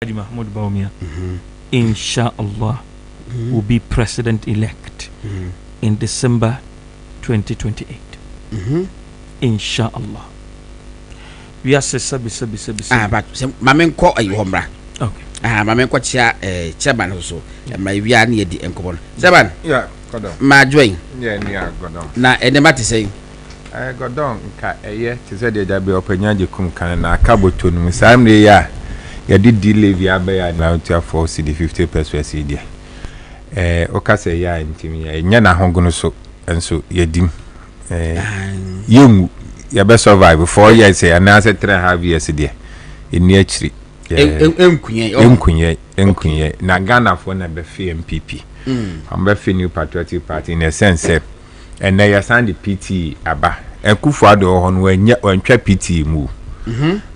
Mahmoud Baumia, inshallah, will be president-elect in December 2028. Inshallah. We are sabi. But Mamen call a Yombra. Okay. Mamen call chairman also. My we are near the Encobon. Seven. Yeah, got on. My join. Yeah, near got on. Now, and the matter saying, I got on. Yeah, to say that be open Yajikum can a cabotun. Sam the ya. Ya did delay via by now to for CD 50% CD. Okase ya intimi. Nyana hongono so and so yedim. You ya best survive before you say another 3.5 years there. In near tree. Enkunye na Ghana for na be MPP. Be New Patriotic Party in a sense and na ya sand the PT aba. Enkufuado on when twa PT move.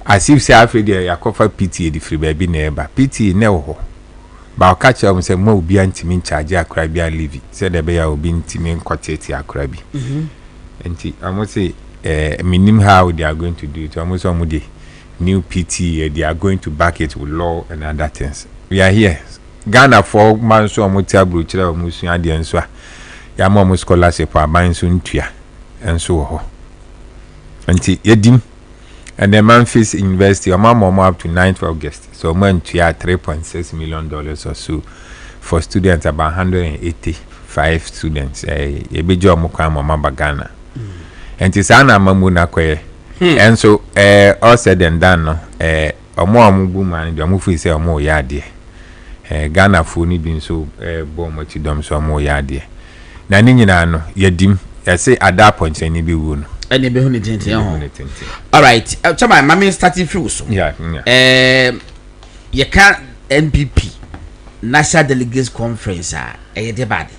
As if say after there ya cover PT the free baby neighbor. PT ne ho. Ba catch am say mo obi antimi charge akra bia leave. Say the be ya obi ntimi nkotete akra bi. Enti amo say minim how they are going to do it. Amo so dey new PT they are going to back it with law and other things. We are here. Ghana for man so amo tia bro kire amo sua de enso a. Ya mo scholarship aban so ntua enso ho. Enti yedim and the Memphis University, up to 9th of August. So, man, we are $3.6 million or so for students, about 185 students. A big job, Mama Ghana. And it's Anna Mamuna Kwe. And so, all said and done, a more woman, the movie say, more yard. Ghana for need been so born with them, so more yard. Naninano, Yadim, I say at that point, any be wound. Any be all right, chama mama starting through so yeah. You can NPP National Delegates Conference de bad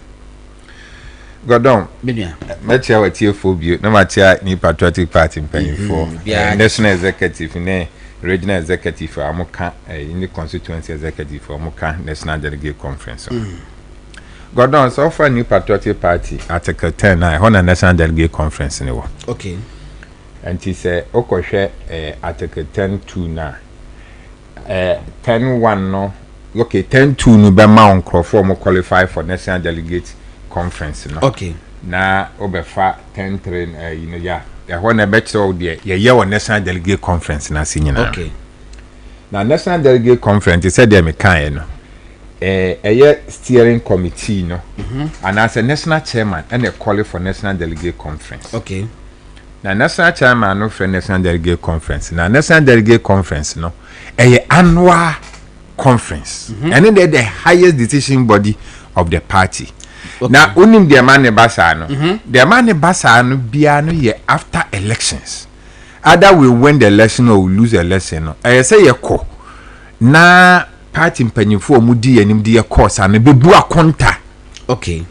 Godon benya match our TFO no match ni Patriotic Party paying for national executive ne regional executive for amoka in the constituency executive for amoka National Delegate Conference. Godon so far new Patriotic Party Article 10 on a National Delegate Conference in the world. Okay. And he said Okoshe Article 10.2 na 10.1 no okay 10.2 no be ma on qualify for National Delegate Conference no. Okay. Na obefa 10.3 you know yeah when a bet so there yeah on National Delegate Conference na sinyina. Okay. Na National Delegate Conference he said there me kan no a steering committee no and as a national chairman and a call for National Delegate Conference. Okay. Now national chairman no for National Delegate Conference. Now National Delegate Conference no a annual conference and then the highest decision body of the party. Okay. Now unim the man basa no the man basa no bia no ye after elections. Either we win the election or we lose the election no. I say ye ko na party mpanyimfo omudi anim de course and bebu akonta. Okay.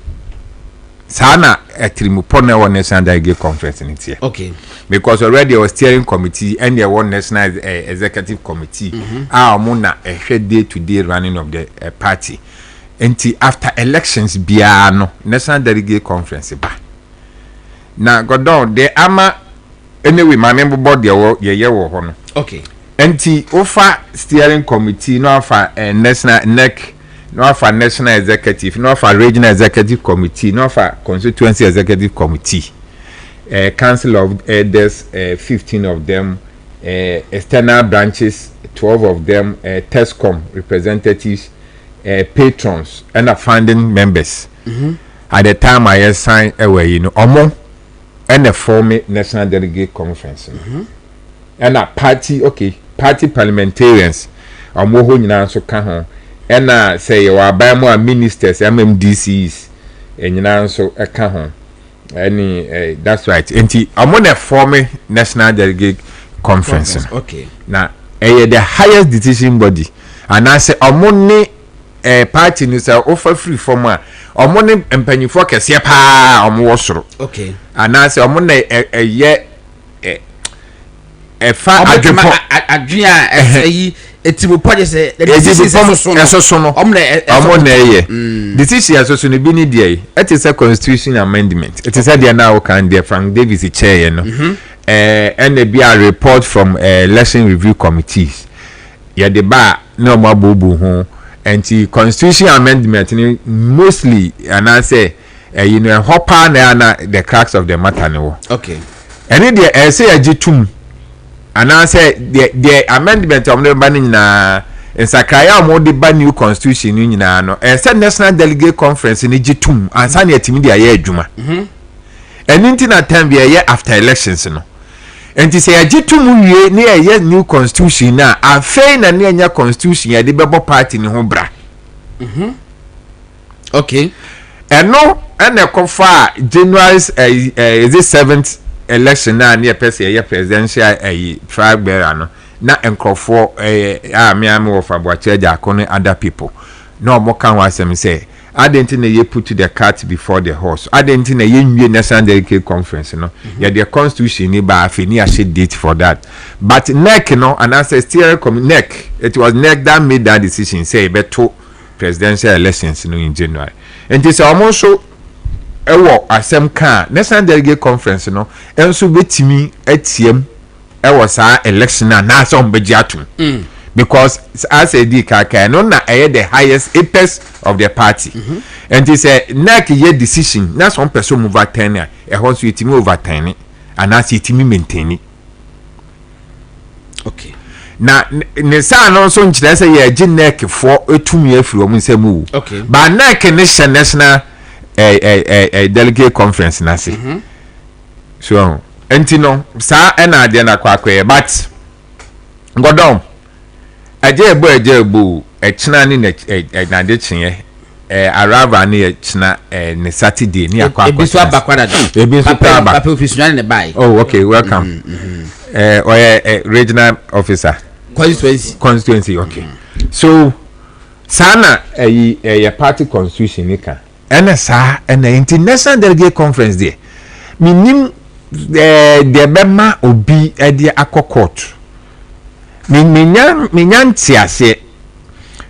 Sana etrimupon na National Delegate Conference in here. Okay. Because already our steering committee and the one national executive committee are mona a day-to-day running of the party. Until after elections biano National Delegate Conference ba. Now go down the ama anyway my member board ye wo ho no. Okay. Enti ofa steering committee no afa national NEC no afa national executive no afa regional executive committee no afa constituency executive committee council of elders 15 of them external branches 12 of them TESCOM representatives patrons and founding members at the time I signed away you know omo and the former National Delegate Conference and a party okay party parliamentarians omo ho nyina so ka ho and say you are by more ministers MMDCs nyina so ka ho any that's right enti omo na former National Delegate Conference. Okay. Now the highest decision body and I say omo ne party ni say offer free form a omo ne empanyifo kese pa omo wo soro. Okay. And I say omo na ye fa adwia eyi etibu pode say the decision so no omo na ye decision so no bi ni dey it is a constitution amendment it is there now can there Frank Davis chair no and there be a report from election review committees ya the ba no more bobu ho anti constitution amendment ni mostly and I say you know hopper na the cracks of the matter no. Okay. And the say agitum and I say the amendment of the banning na in Sakaya more the ban new constitution in no said national delegate conference in agitum and san yetimi dia ye adwuma. And into that time be a year after elections no. And to say agitum wie na ye new constitution na afei na na constitution ya de bebo party ni ho bra. Okay. And no and a confa January is the 7th election na near person presidential tribe bearer no na enkofo me am of abuacheja akone other people no more can wasem say I didn't know you put the cart before the horse. I didn't know you national delegate conference no yeah the constitution ni ba afini a date for that but NEC no and as a steering committee NEC it was NEC that made that decision say beto presidential elections no in January and this almost so ewo asem kan national delegate conference no enso betimi atiem ewo sa election na so mbeji atum because as a DKK no na the highest apex of the party and this NEC ye decision na some person move over 10 e ho so etimi over 10 and as etimi maintain. Okay. Na ne sa no so nkyere say ye gi NEC for etumi afiri o nsem wu. Okay. But NEC ne national delegate conference na se. So enti no sa na ade na kwakwe but godom Agyei bu echina ni na de chinye arava ni echina ne Saturday ni akwa ebiso abakwada ebiso papa official ne buy. Oh okay, welcome. Regional officer constituency okay. So sana a party constitution ni kan ena sa ena international delegate conference there minim the bema obi e de akokot minyan tiase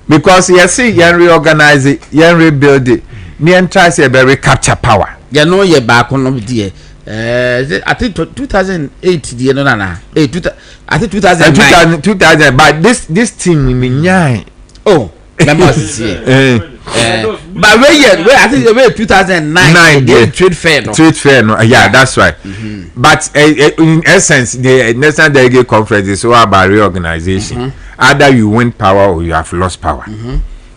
because you see you reorganize it you rebuild it ni enta say be recapture power ya no ye back no die I think 2008 die no na I think 2000 but this team minyan oh remember see but where I think where 2009 the trade fair no yeah that's right. But in essence the national delegate conference is all about reorganization. Either you win power or you have lost power.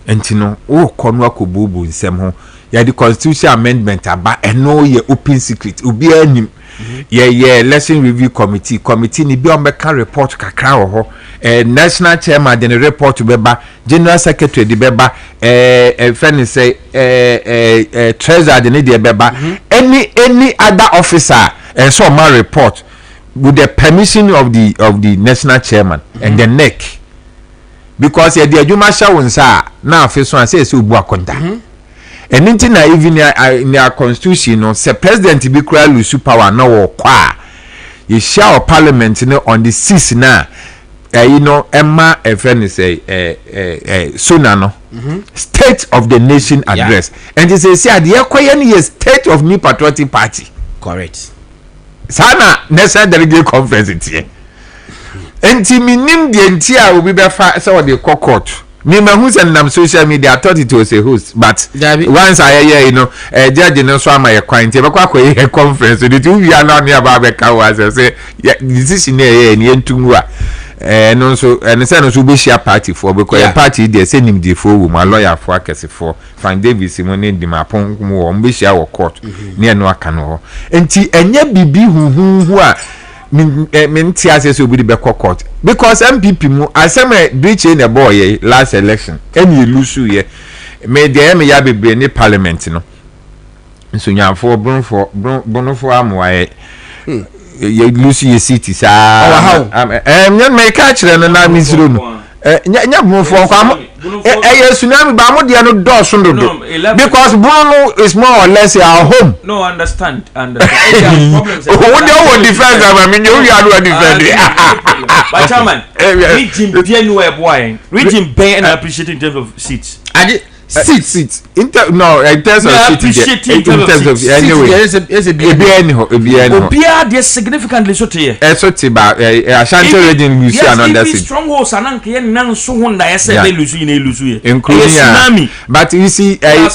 And you know konwa ko bubu nsem ho ya the constitution amendment aba eno ye open secret obi anim yeah election review committee ni bi o meka report kakra ho national chairman the report beba general secretary the beba friend say treasurer the need beba any other officer so my report with the permission of the national chairman and the NEC because the adwuma sha wonsa na afeso an say obu akonda anything na even in our constitution no say president be kura lose power na wo kwa you share parliament no on the 6th na you know emma a friend say sona no state of the nation address and they say the ekoye state of new patriotic party correct sana national delegate conference tie enti minim de enti a obi be fa say we dey court me who send them social media I thought it was a host but once I hear you know judge no so am I kwant e be kwa a conference so the two we are now near Babeka was say decision here ni entumu a no so and say no so be share party for because party dey say nim dey for wo my lawyer for akese for find Davis mo ne di mapon mo be share wo court ne no aka no enti enye bibi hu a minti ase so obi be court because MPP mu asem breach in the boy last election any lose ye me dey me ya bebre ni parliament no so nyafo bonfo amwaye ye lose ye city sa nyen me ka kire no na misiro no nya bonfo kwa tsunami ba mo dia no do so do because Bruno is more or less our home. No, understand. Who dey defend am me you are defend. But chairman, region bien no boy. Region ben and appreciate in terms of seats. Seat. In terms of seat, in terms of anyway. Obia they significantly so here. So tiba Ashanti region lose another seat. Strongholds and anke nan so won da say they lose including tsunami. But you see Baba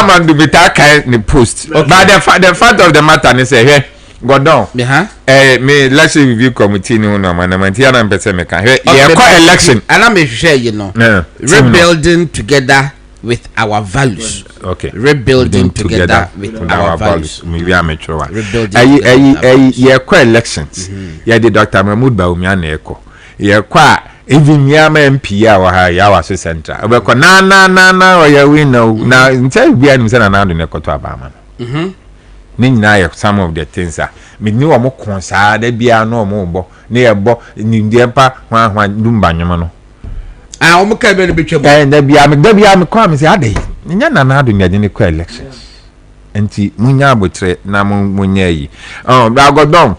Amandu betaka ni post. But the fact of the matter is say Godon. Me election review committee no manamenti ana mpese me ka. Election. And I'm share you know. Rebuilding together with our values. Okay. Rebuilding together with our values. Maybe I'm a true one. Elections. Yeah, the Dr. Mahmoud Bawumia na eko. Even Yama MP ya wa so central. Obeko na o ya win no. Na ntia bia nim se na na do ne koto abama no. Ni some of the things are me ni wo mo konsa da bia no mo bo na ye bo ni ndempa hwan dumba nwoma no o mo ka be no betwa da bia me kwa me say adai nya na do nya de kwa elections enti munya abotre na munya yi da godon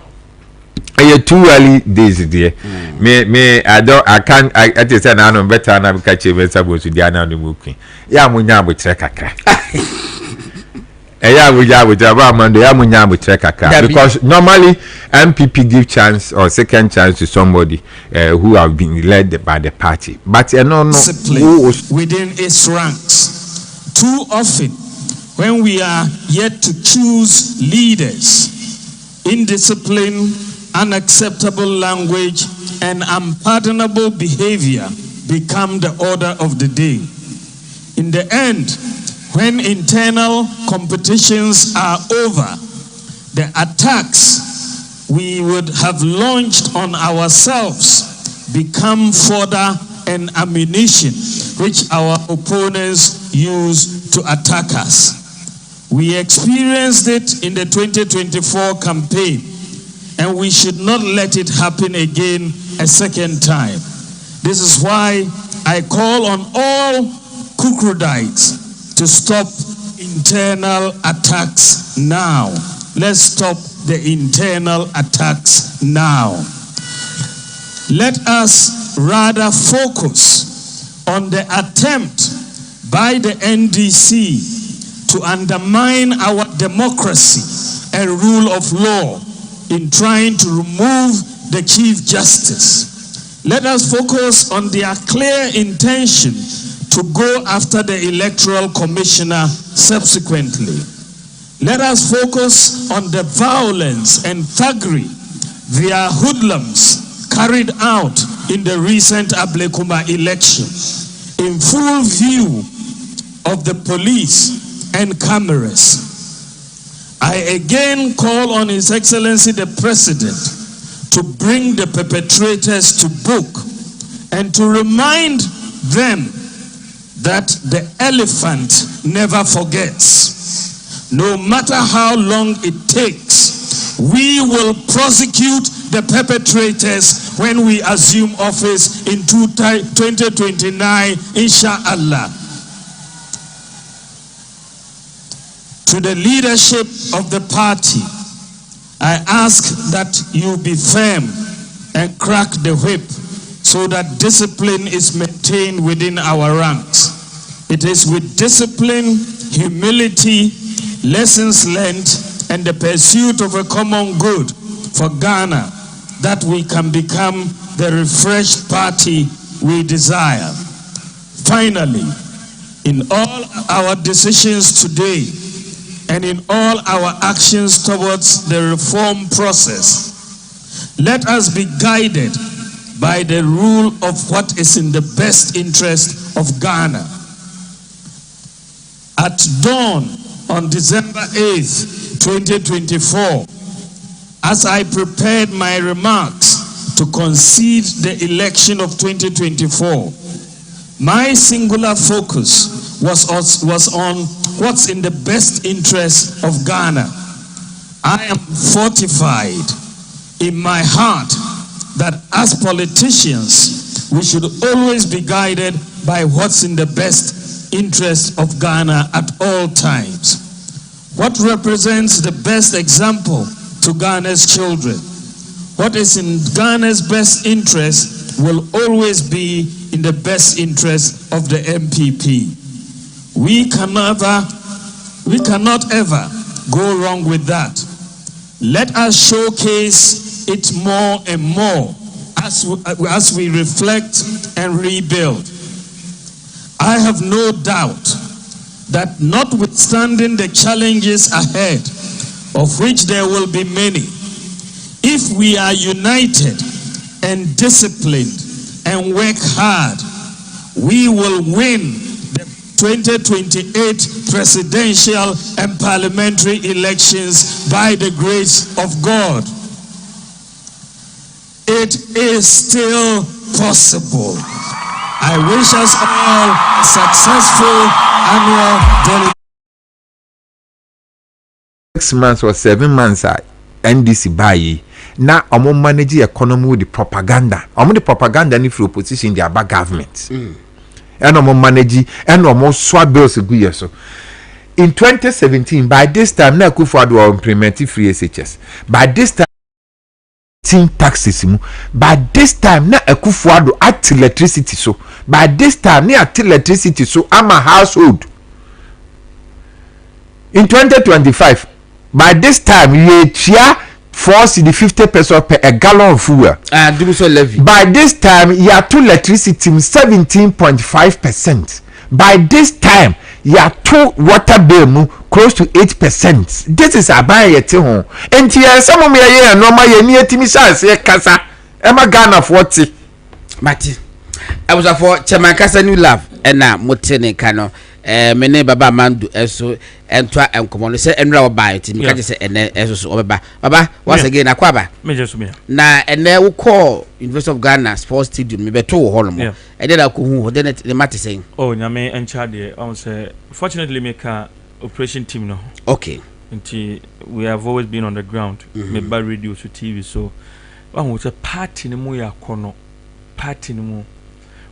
too early days there me I can't say na no better na be ka che be sabo su dia na do mu kwin ya munya abotre kakra because normally MPP give chance or second chance to somebody who have been led by the party, but no within its ranks. Too often, when we are yet to choose leaders, indiscipline, unacceptable language, and unpardonable behavior become the order of the day. In the end, when internal competitions are over, the attacks we would have launched on ourselves become fodder and ammunition which our opponents use to attack us. We experienced it in the 2024 campaign, and we should not let it happen again a second time. This is why I call on all Kukrudites to stop internal attacks now. Let's stop the internal attacks now. Let us rather focus on the attempt by the NDC to undermine our democracy and rule of law in trying to remove the Chief Justice. Let us focus on their clear intention to go after the Electoral Commissioner subsequently. Let us focus on the violence and thuggery their hoodlums carried out in the recent Ablekuma election, in full view of the police and cameras. I again call on His Excellency the President to bring the perpetrators to book and to remind them that the elephant never forgets. No matter how long it takes, we will prosecute the perpetrators when we assume office in 2029, inshallah. To the leadership of the party, I ask that you be firm and crack the whip so that discipline is maintained within our ranks. It is with discipline, humility, lessons learned, and the pursuit of a common good for Ghana that we can become the refreshed party we desire. Finally, in all our decisions today and in all our actions towards the reform process, let us be guided by the rule of what is in the best interest of Ghana. At dawn on December 8th, 2024, as I prepared my remarks to concede the election of 2024, my singular focus was on what's in the best interest of Ghana. I am fortified in my heart that as politicians, we should always be guided by what's in the best interest of Ghana at all times. What represents the best example to Ghana's children? What is in Ghana's best interest will always be in the best interest of the MPP. We cannot ever go wrong with that. Let us showcase it more and more as we reflect and rebuild. I have no doubt that notwithstanding the challenges ahead, of which there will be many, if we are united and disciplined and work hard, we will win the 2028 presidential and parliamentary elections by the grace of God. It is still possible. I wish us all a successful annual delegation. 6 months or 7 months NDC buy na omo manage economy with the propaganda. Omo the propaganda ni through opposition the aba government. And omo manage and omo swap bills gu yeso. In 2017, by this time na Akufo-Addo implement free SHS. By this time taxes mu. By this time na Akufo-Addo at electricity so. By this time na at electricity so I'm a household. In 2025, by this time you chia force the 50 pesos per a gallon of fuel. By this time you are to electricity 17.5%. By this time you are to water bill close to 8%. This is a buy yet home. And here some of me are normal ye near Timisa say kasa Emma Ghana 40. Mati, I was for Chamakasa new love and now Mutene Kano. Mene baba mandu eso entwa enkomo se enra obai ti mika je ene eso so obeba baba once again akwaba na ene wo call University of Ghana Sports Stadium me beto wo hono mo e dey da ko hu de ne mate sen oh nyame encha de on say fortunately make a operation team no okay until we have always been on the ground me by radio to TV so one wo say party ni mu ya kono party ni mu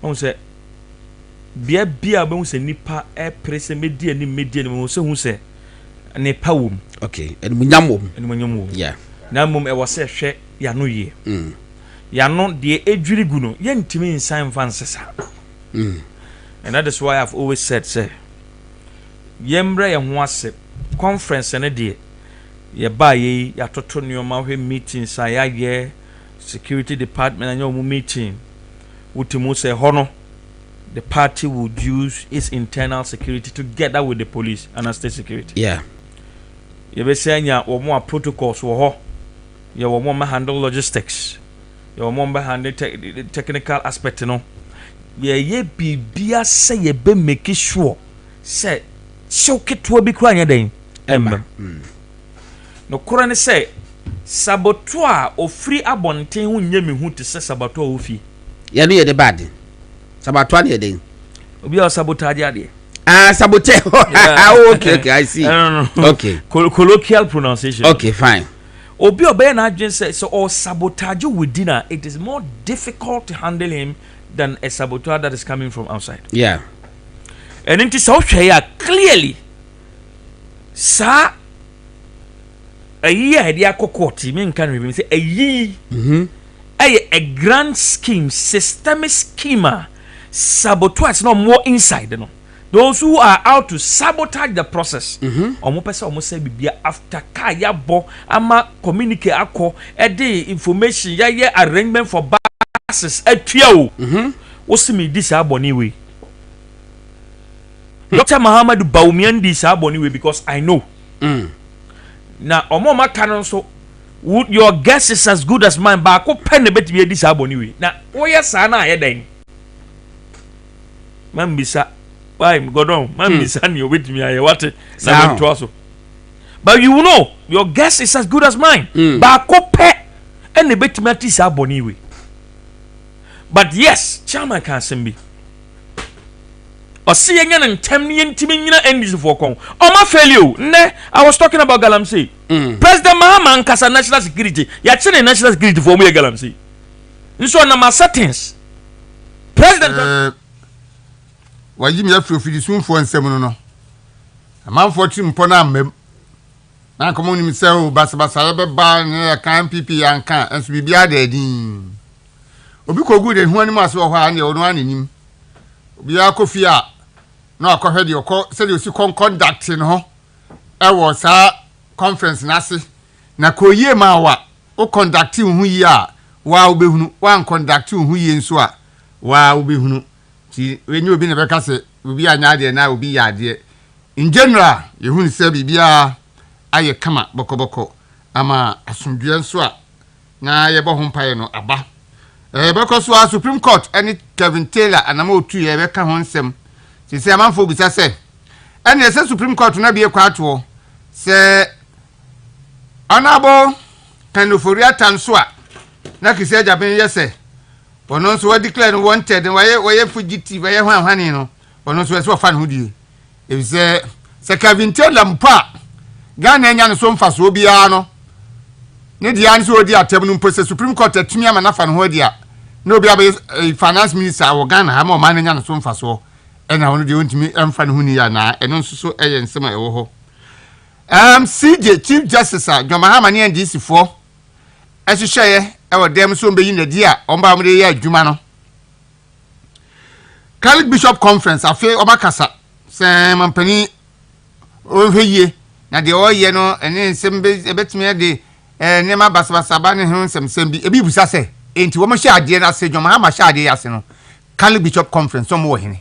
on say bia bia be hu se nipa e prese media ni mo se hu se ne pawum okay enumunyam wo yeah na mom e wo se hwe ya no ye ya no de edwiri gu no ye ntimi insan fansesa and that is why I've always said say yemra ye ho ase conference ne de ye ba ye ya toto nioma hwe meetings ya ye security department anyo mu meeting utimo se hono the party would use its internal security together with the police and state security. Yeah. You be saying ya more protocols wo ho. You will more handle logistics. You will more handle the technical aspect no. Ye bibia say ye be make sure say shoke to be kra nya den. Emma. No kora ne say saboteur o free abonten hu nya me hu te say saboteur o fi. Ya no ye the bad. Saboteur ne den. Obi o sabotage ade. Saboteur. Okay, I see. No. Okay. Colloquial pronunciation. Okay, fine. Obi obey na adwen say so or sabotage within it is more difficult to handle him than a saboteur that is coming from outside. Yeah. And it is so clearly sa a year dia kokoti me kan review say a yi a grand scheme systemic schema saboteur is not more inside no. Those who are out to sabotage the process. Omo pesa omo say bibia after ka ya bo ama communicate akọ e dey information ya ye arrangement for buses atua o. Wo se me dis aboni we. Dr. Muhammad Bawumia dis aboni we because I know. Na omo ma kanon so your guess is as good as mine ba ko pen bet be dis aboni we. Na wo ye sa na ye den. Man bisa why go down man be san you with me I what na to also but you know your guess is as good as mine ba ko pe and the bet me ati sa boni we but yes chairman can sembi o see yen na ntem ne ntimi nyina endis for kon o ma failure ne I was talking about Galamsey President Mahama nkasa national security ya chine national security for mu Galamsey nso na ma settings president Wajimi ya frofidi sunfo nsem no amanfo tim po na amem na komo ni se o basabasa ya be ba ne ya kan pipi ya nka enso bibia da din obi ko good hu anim aso ho a ne ono anenim obi akofie a na akɔhwɛ de ɔkɔ sɛ de osi conduct no ho ɛwɔ saa conference na ase na ko yie ma wa o conduct hu yi a wa obehunu wa conduct hu yi nso a wa obehunu ti wenye obi ne bɛka sɛ obi anya de na obi ya de in general yehunu sɛ bibia aye kama bɔkɔbɔkɔ ama asomdue nso a na yɛbɔ ho mpae no aba bɛkɔ so a Supreme Court any Kevin Taylor anama otu yɛbɛka ho nsɛm ti sɛ amanfo bisa sɛ ɛne sɛ Supreme Court na bie kwa ato sɛ Honorable Penofori Atanso a na kisi ajaben yɛ sɛ ɔno nso wa declare no wanted wɔyɛ fugitive wɔyɛ hwanhwane no ɔno nso ɛsɛ ɔfa ne ho die ebisɛ sɛ Kevin Taylor mpa Ghana nya no so mfa so obiara no ne dia nso odi atem no mpo sɛ Supreme Court atumi ama na fa ne ho dia na obi abɛ finance minister wɔ Ghana ha ma ɔman nya no so mfa so ɛna ɔno de ontumi ɛmfa ne ho ni ya na ɛno nso so ɛyɛ nsɛm a ɛwɔ hɔ CJ Chief Justice a John Mahama ne NDC fo ɛhyehyɛ ɛwɔ dem so mbeyi na di a ɔmba mo de yɛ adwuma no Catholic Bishop Conference afi ɔmakasa sɛ mampani ohweye na de ɔyɛ no ɛne nsɛm betumi de nema basabasaba ne ho nsɛm bi ebi busa sɛ enti wɔn hyɛ adeɛ na sɛ John Mahama hyɛ adeɛ ase no Catholic Bishop Conference ɔmo wɔ hene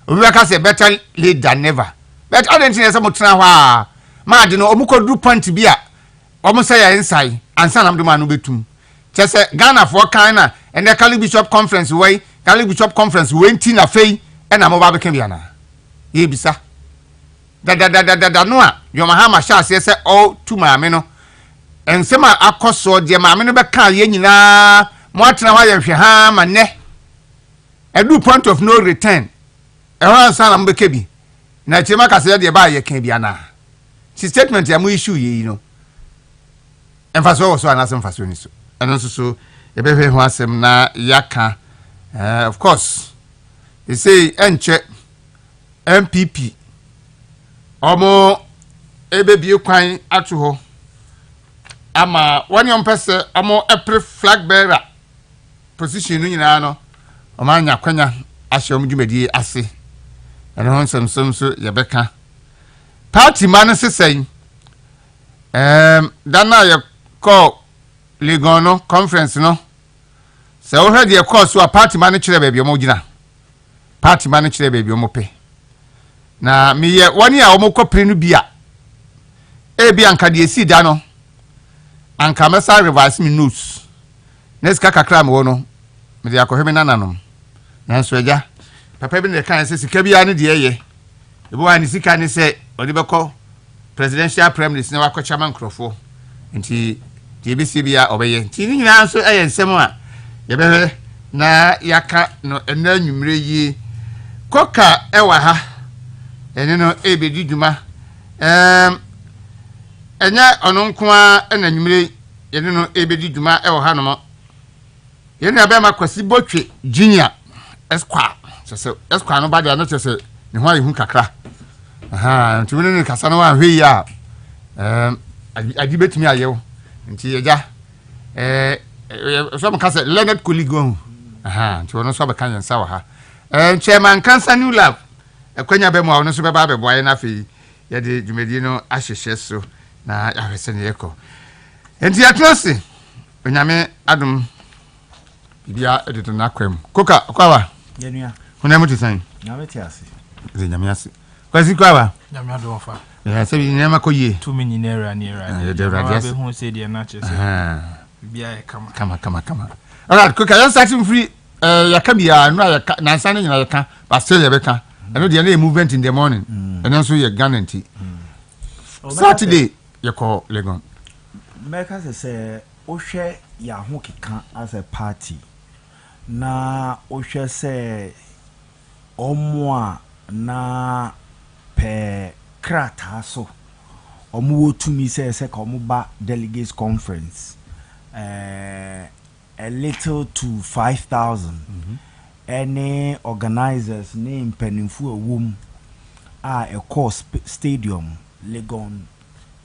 obi bɛka sɛ better late than never but ɔdɛnti sɛ mo tena hɔ a ma de no ɔmo kɔduru point bi a ɔmo sɛ yɛ nsai ansa na mo de ma no betum kyɛ sɛ Ghana for kan na ɛnɛ Catholic Bishop Conference wei Catholic Bishop Conference wei nti na fei ɛna mo ba bɛka bi ana yɛ bisa da no a John Mahama hyɛ ase sɛ ɔ tu maame no ensem a akɔso de maame no bɛka yɛ nyinaa mo atena hɔ yɛ hwɛ ha ma nɛ edu point of no return ɛhɔ ansa na mo bɛka bi na kyema ka sɛ de ba yɛ ka bi ana si statement ya mo issue yi no emfaso wɔ so anasɛ emfaso ni so ɛno nso so yɛbɛhwɛ ho asɛm na yaka of course they say enche MPP omo ebebie kwan ato ho ama wani ompese omo epre flag bearer position no nyina no omo anya kwanya ahye omo dwumadi ase ɛno ho nsɛm so yɛbɛka party man sesɛn dana yɛ call Legon no conference no sɛ wo hwɛ de call so a party man kyerɛ baabi omo gyina party man kyerɛ baabi omo pɛ na meyɛ wani a omo kɔpre no bia ebi anka de esi da no anka mesa reverse me notes neska kakra me wo no me de akɔhwɛ me nananom nanso agya papa bi ne kan sɛ sika bia ne de ɛyɛ ebo ani sika ne sɛ ɔde bɛkɔ presidential prime minister na wakɔ chairman krofo nti de besi bia ɔbɛyɛ nti ni nyina nso ɛyɛ nsɛm a yɛbɛhwɛ na yaka no ɛna nwumre yi koka ɛwa ha ɛne no ebedi dwuma ɛnya ɔno nko a ɛna nwumre yɛne no ebedi dwuma ɛwɔ ha no mo yɛne abɛma kwasi botwe junior esquire sɛ esquire no ba de no sɛ ne ho ayehu kakra nti wone ne kasa no wa hwe yi a adi betumi ayew nti yɛgya so mo kasa Leonard colleague nti wono so bɛka yɛnsa wɔ ha chairman cancer new lab akwanya bɛ mu a wono so bɛba bɛboa yɛ na afei yɛde dwumadi no ahyehyɛ so na yɛhwɛ ne yɛkɔ nti yɛtrɔse onyame adom bibia edito na kwam koka kwawa yenua hona mu tisan nyame ti ase ze nyame ase kwasi kwawa nyame ado fa ya se bi nyama koye to me nyinera ni era ya de radias be hu se de na che se bibia e kama alright koka yan starting free yaka bia no yaka nansa ne nyina yaka but still yebeka eno de na movement in the morning eno so ye guarantee Saturday yako Legon meka se ohwe ya ho keka as a party na ohwe se omo na pe krata so omo wotumi se ka omo ba delegates conference a little to 5,000 any organizers name penimfu awum a course stadium Legon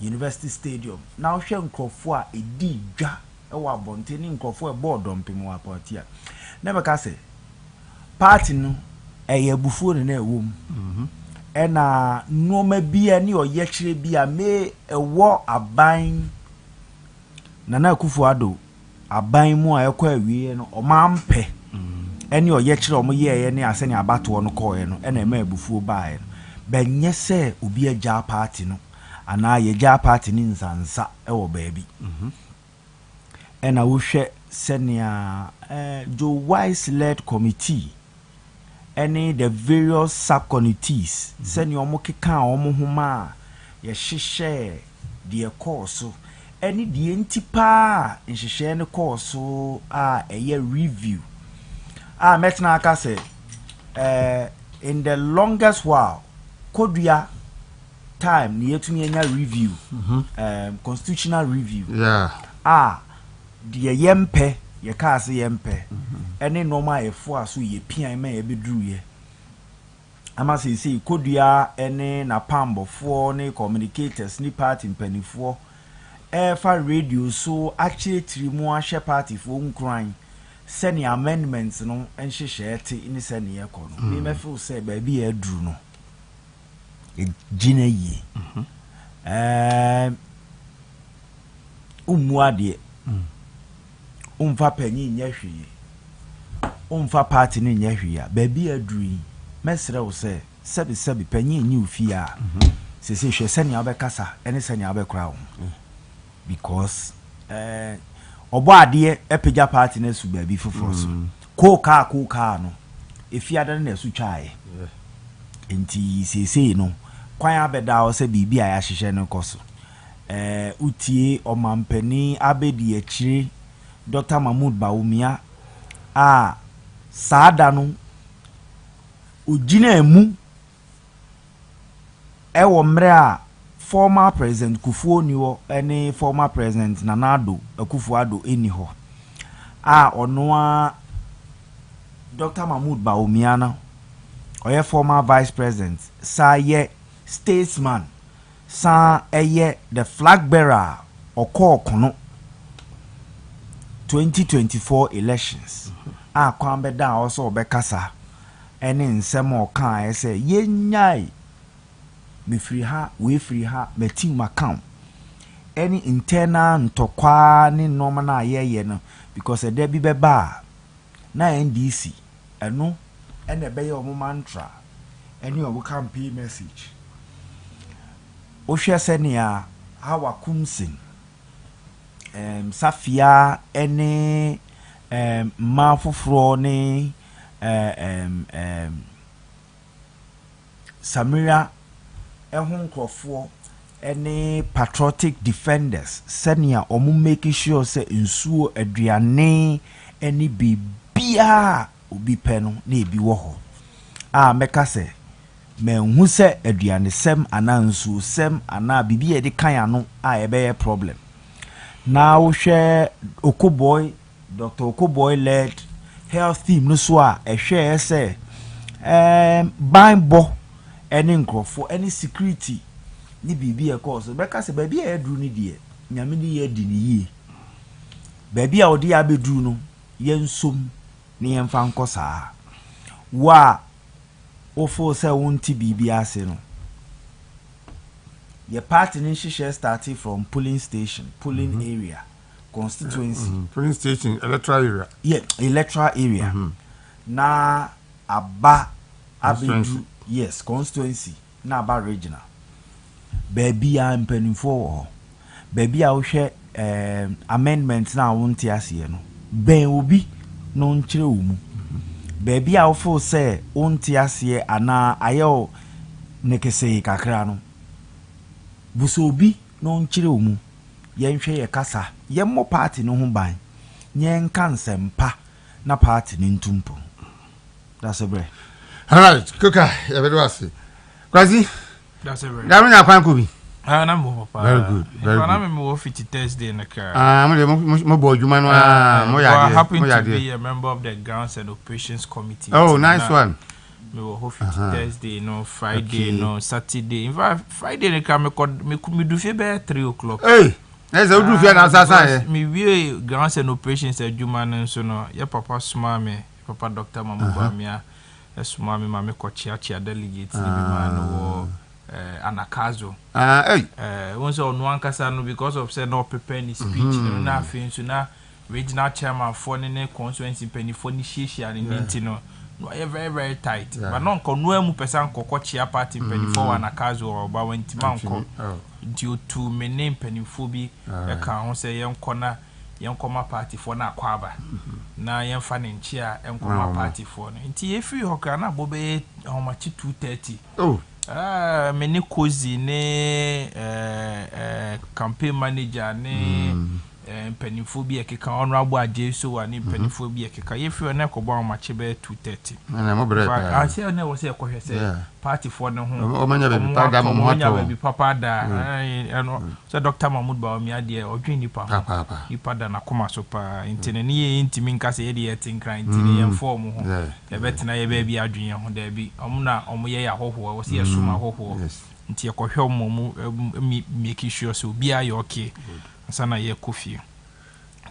University Stadium now hwe nkrofo a edi dwa ɛwɔ abɔnten ne nkurɔfoɔ ɛbɔ ɔdɔmpem wɔ apɔtia na bɛka sɛ party no ɛyɛ abufuo ne na ɛwɔ mu ɛna nneɛma bi a ne ɔyɛ kyerɛ bi a me ɛwɔ aban Nana Akufo-Addo aban mu a ɛkɔ awie no ɔmampɛ ɛne ɔyɛ kyerɛ ɔmo yɛɛ ne asɛ ne abatoɔ no kɔɔ no ɛna ɛma abufuo baeɛ no bɛnyɛ sɛ obi agya party no anaa yɛgya party ne nsansa ɛwɔ baabi ɛna wohwɛ sɛnea Joe Wise led committee any the various subcommittees sɛnea ɔmo keka ɔmo homa a yɛhyehyɛ deɛ kɔɔ so any the ntipa nhyehyɛ ne kɔɔ so a ɛyɛ review metna aka say in the longest while kodua time ni yetumi enya review constitutional review the yempe ye ka se yempe any normal efo aso ye pian ma ye beduru ye ama say kodua any na pambofo ne communicators ni party mpanifo for radio so actually trimu ahye party fo nkran send amendments no enhyehyɛ te ni send ye kɔ no me feel say baabi e duru no e gina yi umuade umfa panyi nya hwie umfa party ni nya hwie a baabi e duru yi mesre wo say sebi panyi nyi ofi a sese hwe send ya obekasa ene send ya obekra wo because obo ade epega party na su baabi foforo so ko ka no efiada na su twae enti sese no kwan abeda o se bibi a ya hyehyɛ no koso utie omampani abedi akire Dr. Mahmoud Bawumia saada no ugina emu ewo mre a former president Kufuor any former president Nana Akufo-Addo eni ho ono a Dr. Mahmoud Bawumia na oye former vice president sa ye statesman sa eye the flag bearer okono 2024 elections kwambe da also obekasa ene nsem okan ese yenyai me free ha we free ha me team account any internal ntokwa ni normal na ye no because there be beba na NDC eno ene be your mantra any of campaign message o hwe senia hawa kumsin Safia any mafufro ni Samira ehun krofo any patriotic defenders senia omu make sure say nsuo aduane any bibia obi pe no na ebi wo ho meka se menhu se aduane sem ana nsuo sem ana bibia de kan ano ebe problem now share Okoboy Dr. Okoboy led health team no so share say bimbo any nkrofo any security ni bibi e cause beka se baby e duru ni de nyame ni ye di ni yie baby a odi abeduru no ye nsom ni ye mfa nkosa wa ofo se wonti bibi ase no ye party ni share starting from polling station polling area constituency polling station electoral area electoral area na aba abedu yes constituency na aba regional baby a mpanimfo baby a wo hwe amendment na wonti ase no ben obi no nkyere wo mu baby a wo fo say wonti ase ana ayo nekese kakra no buso obi no nkyere wo mu yenhwe ye kasa yemmo party no ho ban nyenka nsempa na party ni ntumpo Dasebre. Alright, Kuka, every wasi. Kwazi? Dasebre. Damu na kwan kubi. Na mo papa. Very good. Very good. Na me mo fit Thursday na ka. Mo bo adwuma no mo ya I happen to be a member of the Grounds and Operations Committee. Oh, nice one. Me wo fit Thursday no Friday no Saturday. In fact, Friday na ka me do fe be 3 o'clock. Hey. na ze udu fia na asasa me wie grants and operations adwuma no so no ya papa suma me papa Dr. Mamubamia suma me ma me kochiachia delegate ni bi ma no Anakazo once on one kasa no because of say no prepare ni speech no na afin so na regional chairman for ne constituency penny for ni shishia ni nti no very very tight but no nko no emu person kokko chia party penny for Anakazo or ba wanti manko nti to me name penny for bi e ka ho say yenkona yenkoma party for na kwaba na yemfa ne nchia yenkoma party for no nti efi hokra na bobe how much 230 many cozy ne campaign manager ne pennyphobia keka honorable Agyei so ani pennyphobia keka if you na ko ba match be 230 na mo bre pa I say na wo say ko hwese party for no ho o manya be pa da mo manya be papa da so Dr. Mahmoud Bawumia de odwen nipa da na koma so pa intine ne ye intimi nka say de yetin kran intine ye form ho e betina ye ba bi adwen ho da bi omna omoye ya hoho wo say suma hoho nti ye ko hwe omo make sure so bia ye okay sana ye kofi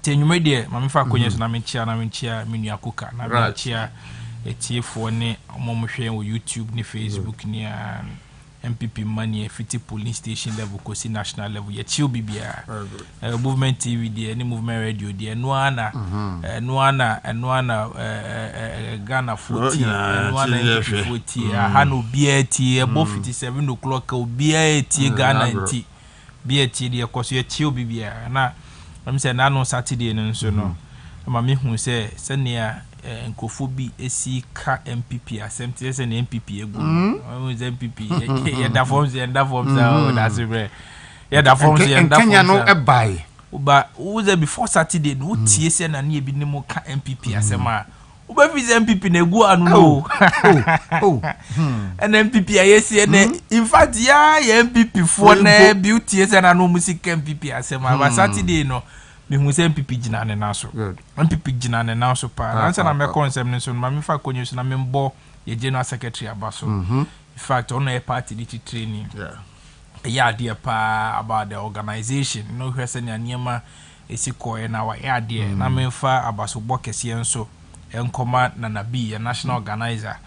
tenyume de mamefa konye so na menchia menu akuka na menchia etiefo ne omomohwe wo YouTube ne Facebook ne MPP money fiti polling station level kosi national level ye chiu bibia movement TV de ne movement radio de no ana Ghana 40 no ana 40 ha no biati e bo 57 o'clock obia eti Ghana nti biati de koso ye chiu bibia na am say na no Saturday no so no ma me hu say senia nkofo bi esi ka MPP assemble say na MPP egu MPP ya da forms so Dasebre ya da forms Kenya no ebai uba uze before Saturday no tie say na ne bi ne mo ka MPP asema uba fi MPP na egu anu no and MPP ayesi ne in fact ya MPP for na beauty say na no music MPP asema ba Saturday no me hu say MPP gina ne na so MPP gina ne na so pa answer na me concept ne so ma me fa konyo so na me mbo ye general secretary abaso in fact on a party the training yeah dear pa about the organization no hwe say na niema esi koe na wa yeah dear na me fa abaso bokese enso enkoma na nabi a national organizer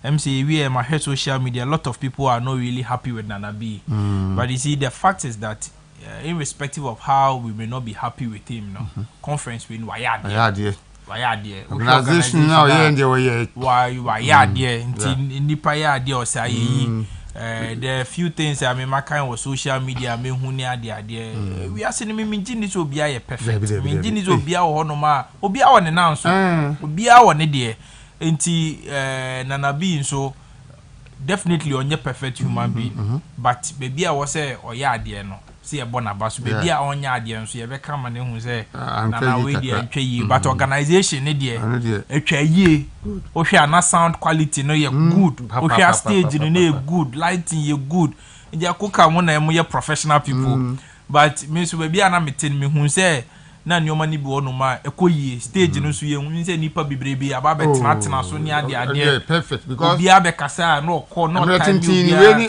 MC we my social media a lot of people are not really happy with Nanabi but you see the fact is that irrespective of how we may not be happy with him, no conference win why organization now nipa ya dia o say there are few things I mean my kind of social media me hu ni ade we are saying me ngini so bia ye perfect me ngini so bia wo no ma obi a wo ne nan so obi a wo ne de enti Nanabi nso definitely onye perfect human being but baby a wo say oya ade no see a bona basu baby a onya ade nso ye be kama ne hu say na we dey atwa yi but organization ne dey atwa yi o hwe ana sound quality no ye good o hwe stage no ye good lighting ye good ndia akoka mo na ye professional people but me so baby ana metin me hu say na nyoma ni bi wono ma ekoyi stage no so ye hu say nipa bibrebe aba betena so ni ade perfect because obi abekasa no ko no time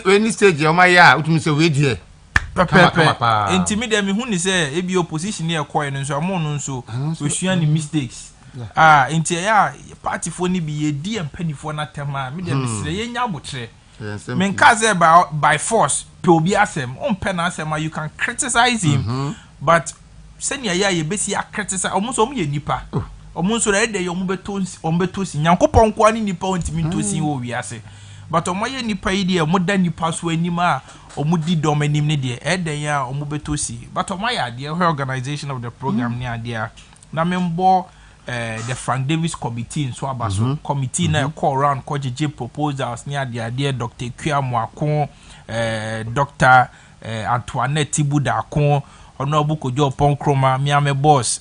when stage o ma ya utumi say we die intimi dem hu ni say ebi opposition e koy no so amo no so osua ni mistakes inti ya party fo ni bi ye di empanifo na tema me dem sire ye nya abotre men ka say by force pe obi asem on pen asem you can criticize him but senya ya ye besi criticize almost om ye nipa omunso na ede ye ombeto si nyankopon kwa ni nipa ontimi ntosi wo wiase but omoye nipa yi de moda nipa so anima omudi dom anim ne de ede ya omobeto si but omaya de organization of the program ni ade na membo the Frank Davis committee so abaso committee na call around ko jeje proposals ni ade Dr. Kuamwako Dr. Antoinette Tibudakon Honorable Kojo Ponkroma Miame boss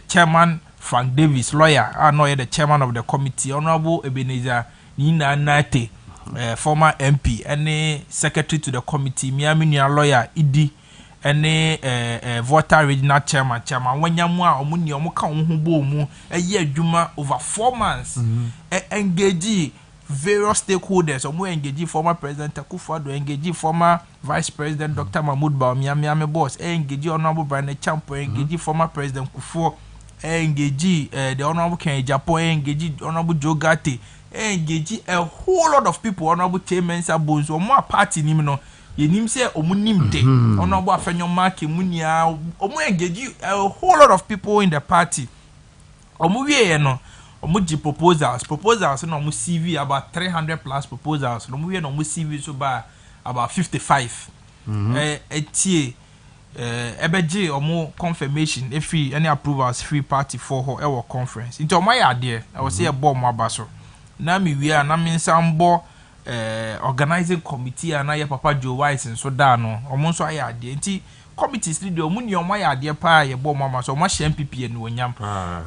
chairman Frank Davis lawyer the chairman of the committee Honorable Ebenezer Nina Nate former MP and secretary to the committee Miami lawyer Idi and voter regional chairman Wanyamu omuni omuka omubo mu eye adwuma over 4 months engage various stakeholders omo engage former president Akufo-Addo, engage former vice president Dr. Mahmoud Bawumia Miami boss, engage honorable Brian Champo, engage former president Kufuor, engage the honorable Ken Japo, engage honorable Joe Gatti, engage a whole lot of people, honorable Temensa Bones, or more party nimino. Ye nim say omu nim de honorable Afenyo Mark Munia, omu engage a whole lot of people in the party. Omu wie no omu proposals no omu CV about 300 plus proposals. Omu wie no omu CV so ba about 55. Etie ebeje omu confirmation every any approvals free party for her ewo conference. Into omu ya there I was say a bomb abaso. Na mi wie na mi nsambo organizing committee and na papa Joe Wise and so da no omo so aya ade nti committees ni de omo ni omo aya ade pa ye bo mama so omo hye MPP no wonyam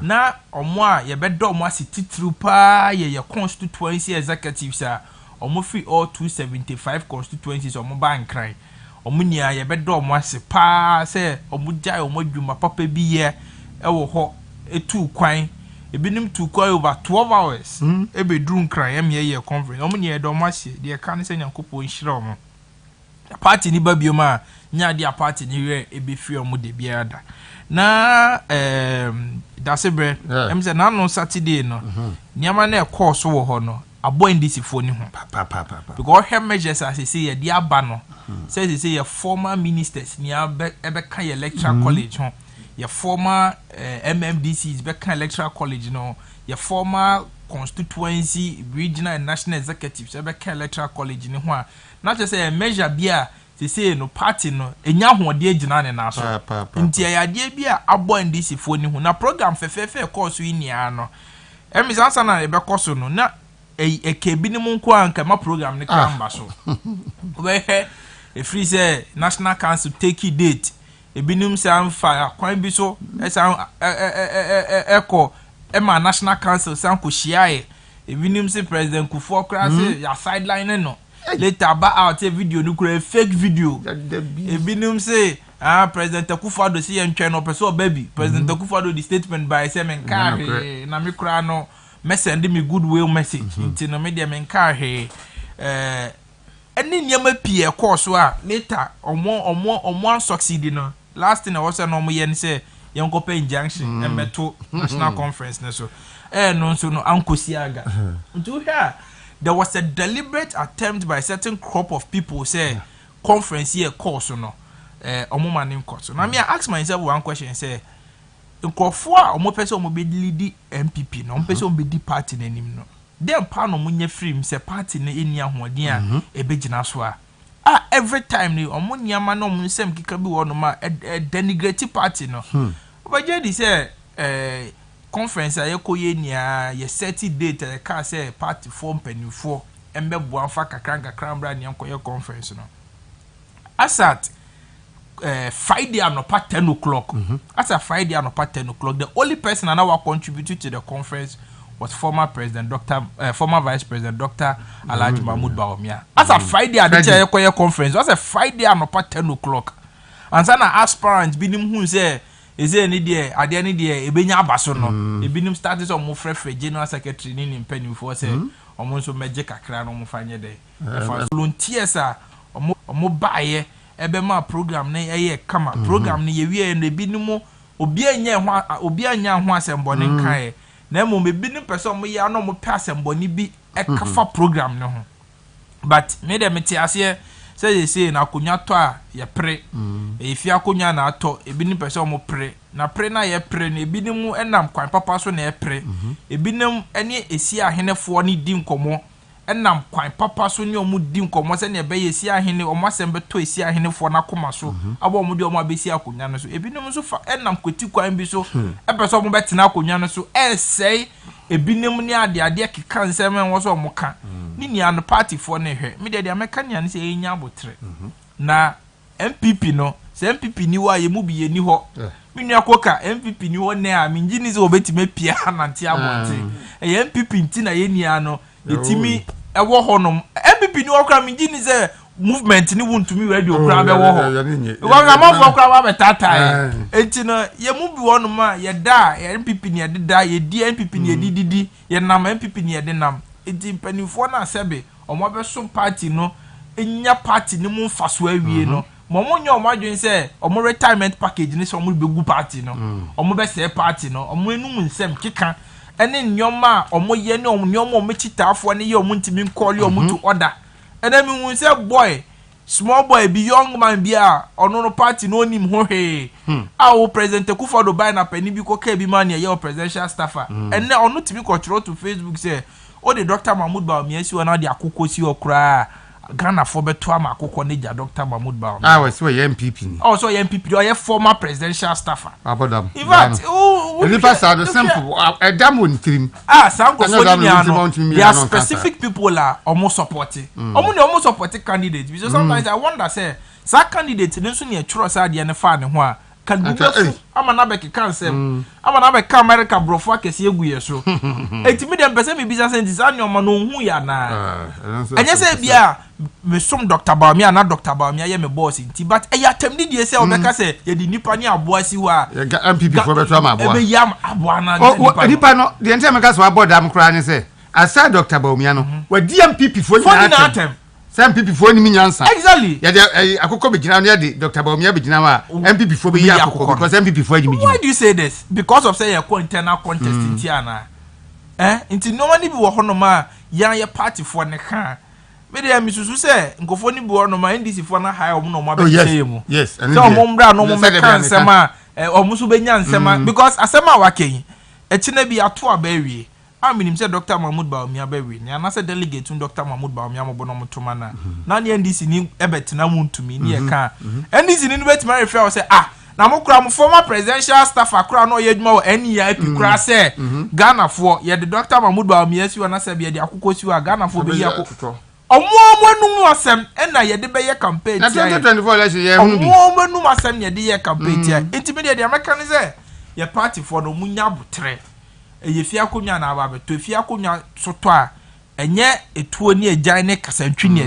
na omo a ye bedo omo asititru pa ye constituency executives a omo free all 275 constituencies omo ban kran omo ni a ye bedo omo ase pa se omo jai omo dwuma papa bi ye ewo ho etu kwan ebinim to call over 12 hours ebe drum cry am ye conference omo ne do masie de ka ne se nyankopon nhira omo party ni babioma nya de party ni we ebe fi omo de bia da na Dasebre em se na no Saturday no niama na course wo ho no abo ndc fo ni ho because her measures as say ye de aba no say ye former ministers ni ebe ka ye electoral college ho your former MMDCs back electoral college no your former constituency regional and national executives back electoral college ni ho not just say measure bia say no party no enya hoode agina ne na so nti ya de bia abo NDC fo ni ho na program fefefe course yi ni ano emisansa na ebe course no na ekebi ni mu nko anka ma program ni kamba so we e free say national council take date ebinim sam fa kwan bi so esam eko ema national council sam ko hia ebinim se president Kufuor kra se ya sideline no later ba out a video no kra fake video ebinim se president Akufo-Addo se ye ntwe no person baby president Akufo-Addo the statement by say men ka na me kra no me send me goodwill message nti no me de men ka eni nyama pie course a later omo succeed no last thing I was saying no mo yen say yen ko pay injunction and meto national conference na so no so no ankosiaga do here there was a deliberate attempt by a certain crop of people say conference here course no omo manim course now me ask myself one question say nkofo a omo pese omo be lead MPP no omo pese omo be di party na nim no dem pa no munya free say party na eni ahoden a ebegina so a every time ni omo niama no omo nsem kika bi wo no ma denigrate party no obaje di say conference a yekoye nia ye set date e ka say party form penifo embe boafa kakra mbra ni enkoye conference no asat Friday anopa 10 o'clock as a Friday anopa 10 o'clock the only person that was contributed to the conference was former vice president Dr. Alhaji Mahmoud Bawumia. As a Friday at the conference, was a Friday anopa 10 o'clock. And sana aspirants binim who say is there any day at the end of the day ebenya abaso no ebinim started some more general secretary ni mpeni for say omo so meje kakra no mo fanye dey volunteers a omo baaye ebe ma program na eye kama program na ye wie na ebinim obi anya ho asembo ne nkae na mo ebinim person mo ya no mo pa asembo ni bi ekafa program ne ho but me dem ti ase say na akonya to a ye pre efi akonya na ato ebinim person mo pre na pre na ye pre na ebinim enam kwan papa so na ye pre ebinim ene esi ahenefo ni di nkomo enam kwan papa so ni omu di nkomo se na be ye esi ahene omo asembe to esi ahenefo na koma so abo omu di omo abesi akonya no so ebinim so fa enam kweti kwan bi so epeso omo betena akonya no so sei ebinim ni ade keka nsem wo so omo ka ni nia no party for ne hwe me de Americania ni se enya abotre na MPP no se MPP ni wa ye mu bi ye ni ho me nua koka MPP ni ho ne a minji ni se obetime pia na ntia abonte MPP nti na ye nia no etimi ewo ho no MPP ni okra minji ni se movement ni wuntumi ready okra be wo ho because na mo okra wa betata enti no ye mu bi wonu ma ye da MPP ni ye da ye di MPP ni ye didi ye nam MPP ni ye de nam enti mpanimfoɔ na sɛbe ɔmo abɛso party no enya party ne mu mfa so awie no mo nya ɔmo adwen sɛ ɔmo retirement package ne sɛ ɔmo bɛgu party no ɔmo bɛsɛ party no ɔmo enum nsɛm keka ɛne nneɔma a ɔmo yɛ ne ɔmo nneɔma ɔmo kyitaafoɔ ne yɛ ɔmo ntimi nkɔɔle ɔmo to order ɛna mi hu sɛ boy small boy bi young man bi a ɔno no party no onim ho hwee a wo president Akufo-Addo buy na pani bi kɔ ka bi man yɛ o presidential staffer ɛnɛ ɔno timi kɔtwerɛ to Facebook sɛ o de Dr. Mahmoud Bawumia si ɔna de akokɔ si ɔkora Ghana for beto ama akokɔ ne ja Dr. Mahmoud Bawumia we so ye MPP ni so ye MPP o ye former presidential staffer abodam in fact the pastor the simple edam won tirim sanko for ni ano there are specific people are almost supporting almost supporting candidates because sometimes I wonder say that candidate ne so ne atworo sa de ne fa ne ho a kan bu ama na be keka nsem ama na be ka America brofo akese eguye so etimi dem pese me bisa scientist anyoma no hu ya na enye se bia me som Dr. Bawumia na Dr. Bawumia ye me boss nti but e ya temni die se obeka se ye di nipa ni aboa si ho a MPP fo beto ama aboa e be yam aboa na nipa no de ente me ka so aboda am kra ne se asa Dr. Bawumia no wa di MPP fo ni atem some people for ni nyansa exactly ya de akoko be gina no ya de Dr. Bawumia be gina wa MPP for be ya akoko because MPP for ni why do you say this because of say your internal contest in tiana nti normally bi wo hono ma ya party for ne kan me de misusu say nkofo ni bi wo no ma NDC for na high omo no ma be say mu yes so omo mbra no mo me kan sema omo so be nya nsema because asema wa ken na bi ato abawie minim say Dr. Mahmoud Bawumia bewe ni anase delegate Dr. Mahmoud Bawumia mo bono mutuma na ni NDC ni ebetina muntumi ni e ka NDC ni betima refer say na mo kura mo former presidential staff akura no yeduma wo NEIP kura say Ghana for ye the Dr. Mahmoud Bawumia si wana say be the akukọ si wa Ghana for be ye akukọ omo num asem na ye de be ye campaign na 2024 election ye hu bi omo num asem ye de ye campaign tia intimidate the American say ye party for no munya butre ye fia konya na aba beto fia konya soto a enye etuo ni agyan ne kasantwi ne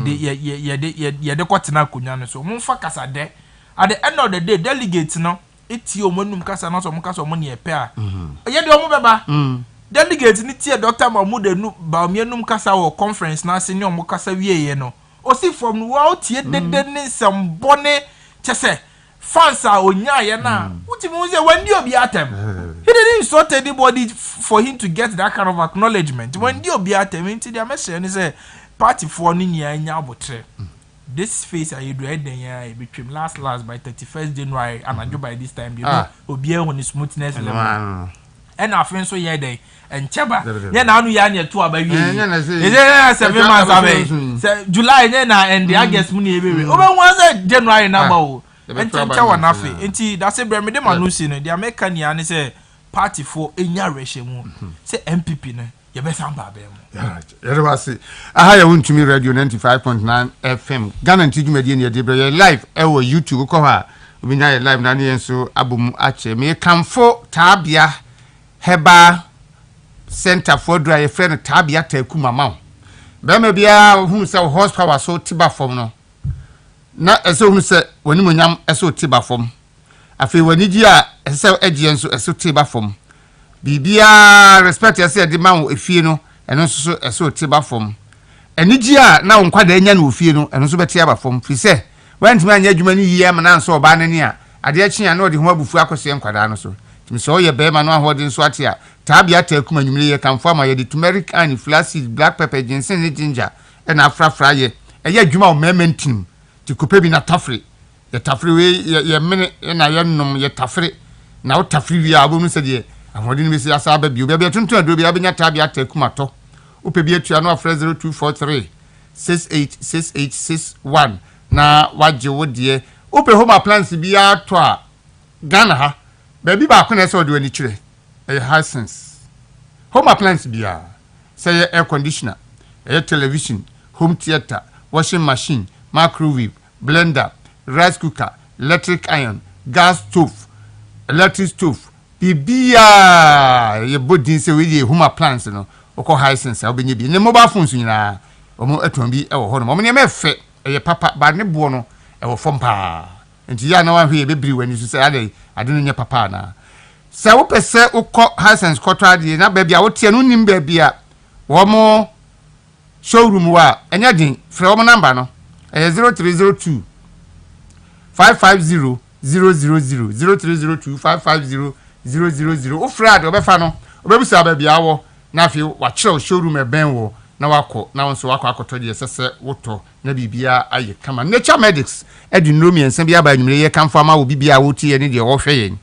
ye de kwotena konya no so momfa kasa de at the end of the day delegate no eti omonum kasa no so mo kasa omo ne epe a ye de omo beba delegate ni tie Dr. Mahmoud Bawumia num kasa wo conference na se ne omo kasa wieye no o si from wo tie de ne sambone chese fans are onya ye na utimu say when you be atem he didn't insult anybody for him to get that kind of acknowledgement when you be atem into their message say party for ni nya abotre this face I do eden ya between last by 31st January and by this time you know obi ehun ni smoothness level and afin so ye dey encheba ye na anu ya nya to abawi ye say 7 months away say July ye na and August mu ni ebewe obenwa say January na ba o encha wa nafe enti Dasebre me de manusi no dia meka nia ne say party for enya reshe mu say MPP no ye be samba ba mu ya wasi aha ya wuntumi radio 95.9 FM Ghana ntijumadi ne de bre live ewo YouTube ko ha obinya ye live na ne enso abom ache me kamfo tabia heba center for dry friend tabia taku mama be me bia hu se horsepower so tiba form no na eso hu se woni monyam eso tiba form afi wani gi a eso agye nso eso tiba form bibia respect ese de ma wo efie no eno so eso tiba form eni gi a na wonkwada anya na ofie no eno so beti aba form fi se wantimi anya adwuma ni yie am na nso oba nani a ade akyi a na odi ho abufu akose nkwada no so timi so ye be ma no ahode nso ate a tabia takum anwumre ye kamfo ama ye de turmeric and flaxseed black pepper ginseng ne ginger na afrafra ye eye adwuma o mementim ti kope bi na tafre ye tafre we ye mene na ye nnum ye tafre na o tafre wi a abonu se de ahode ni be se asa ba bi obi be tuntun ado bi abenya tabia takum ato o pe bi atua no afra 0243 686861 na waje wo de o pe home appliance bi ato a Ghana ha baby ba ko na se ode wani kire Hisense home appliance bia say air conditioner, air television, home theater, washing machine, microwave, blender, rice cooker, electric iron, gas stove, electric stove. Bibia ye body say we home appliance no oko Hisense obenye bi ne mobile phones nyina omo aton bi e wo ho no omo ne mefe ye papa ba ne bo no e wo fom pa enti ya na wan hwe bebiri wani so say ade no nye papa na sa wo pese ukọ Hisense kọtọ ade na ba bia wo tie no nim ba bia wo mo showroom wa enya din frɛ wɔn number no 0302 550 000 0302 550 000 ofrad obefa no obebusa ba bia wo na afi wa kyerɛ showroom ɛbɛn wo na wakɔ na won so wakɔ akɔtɔ de sɛsɛ wotɔ na bibia aye kama nature medics edi no miensa bia ba nwumire ye kamfo ama wo bibia wo tie ne de wo hwɛ yen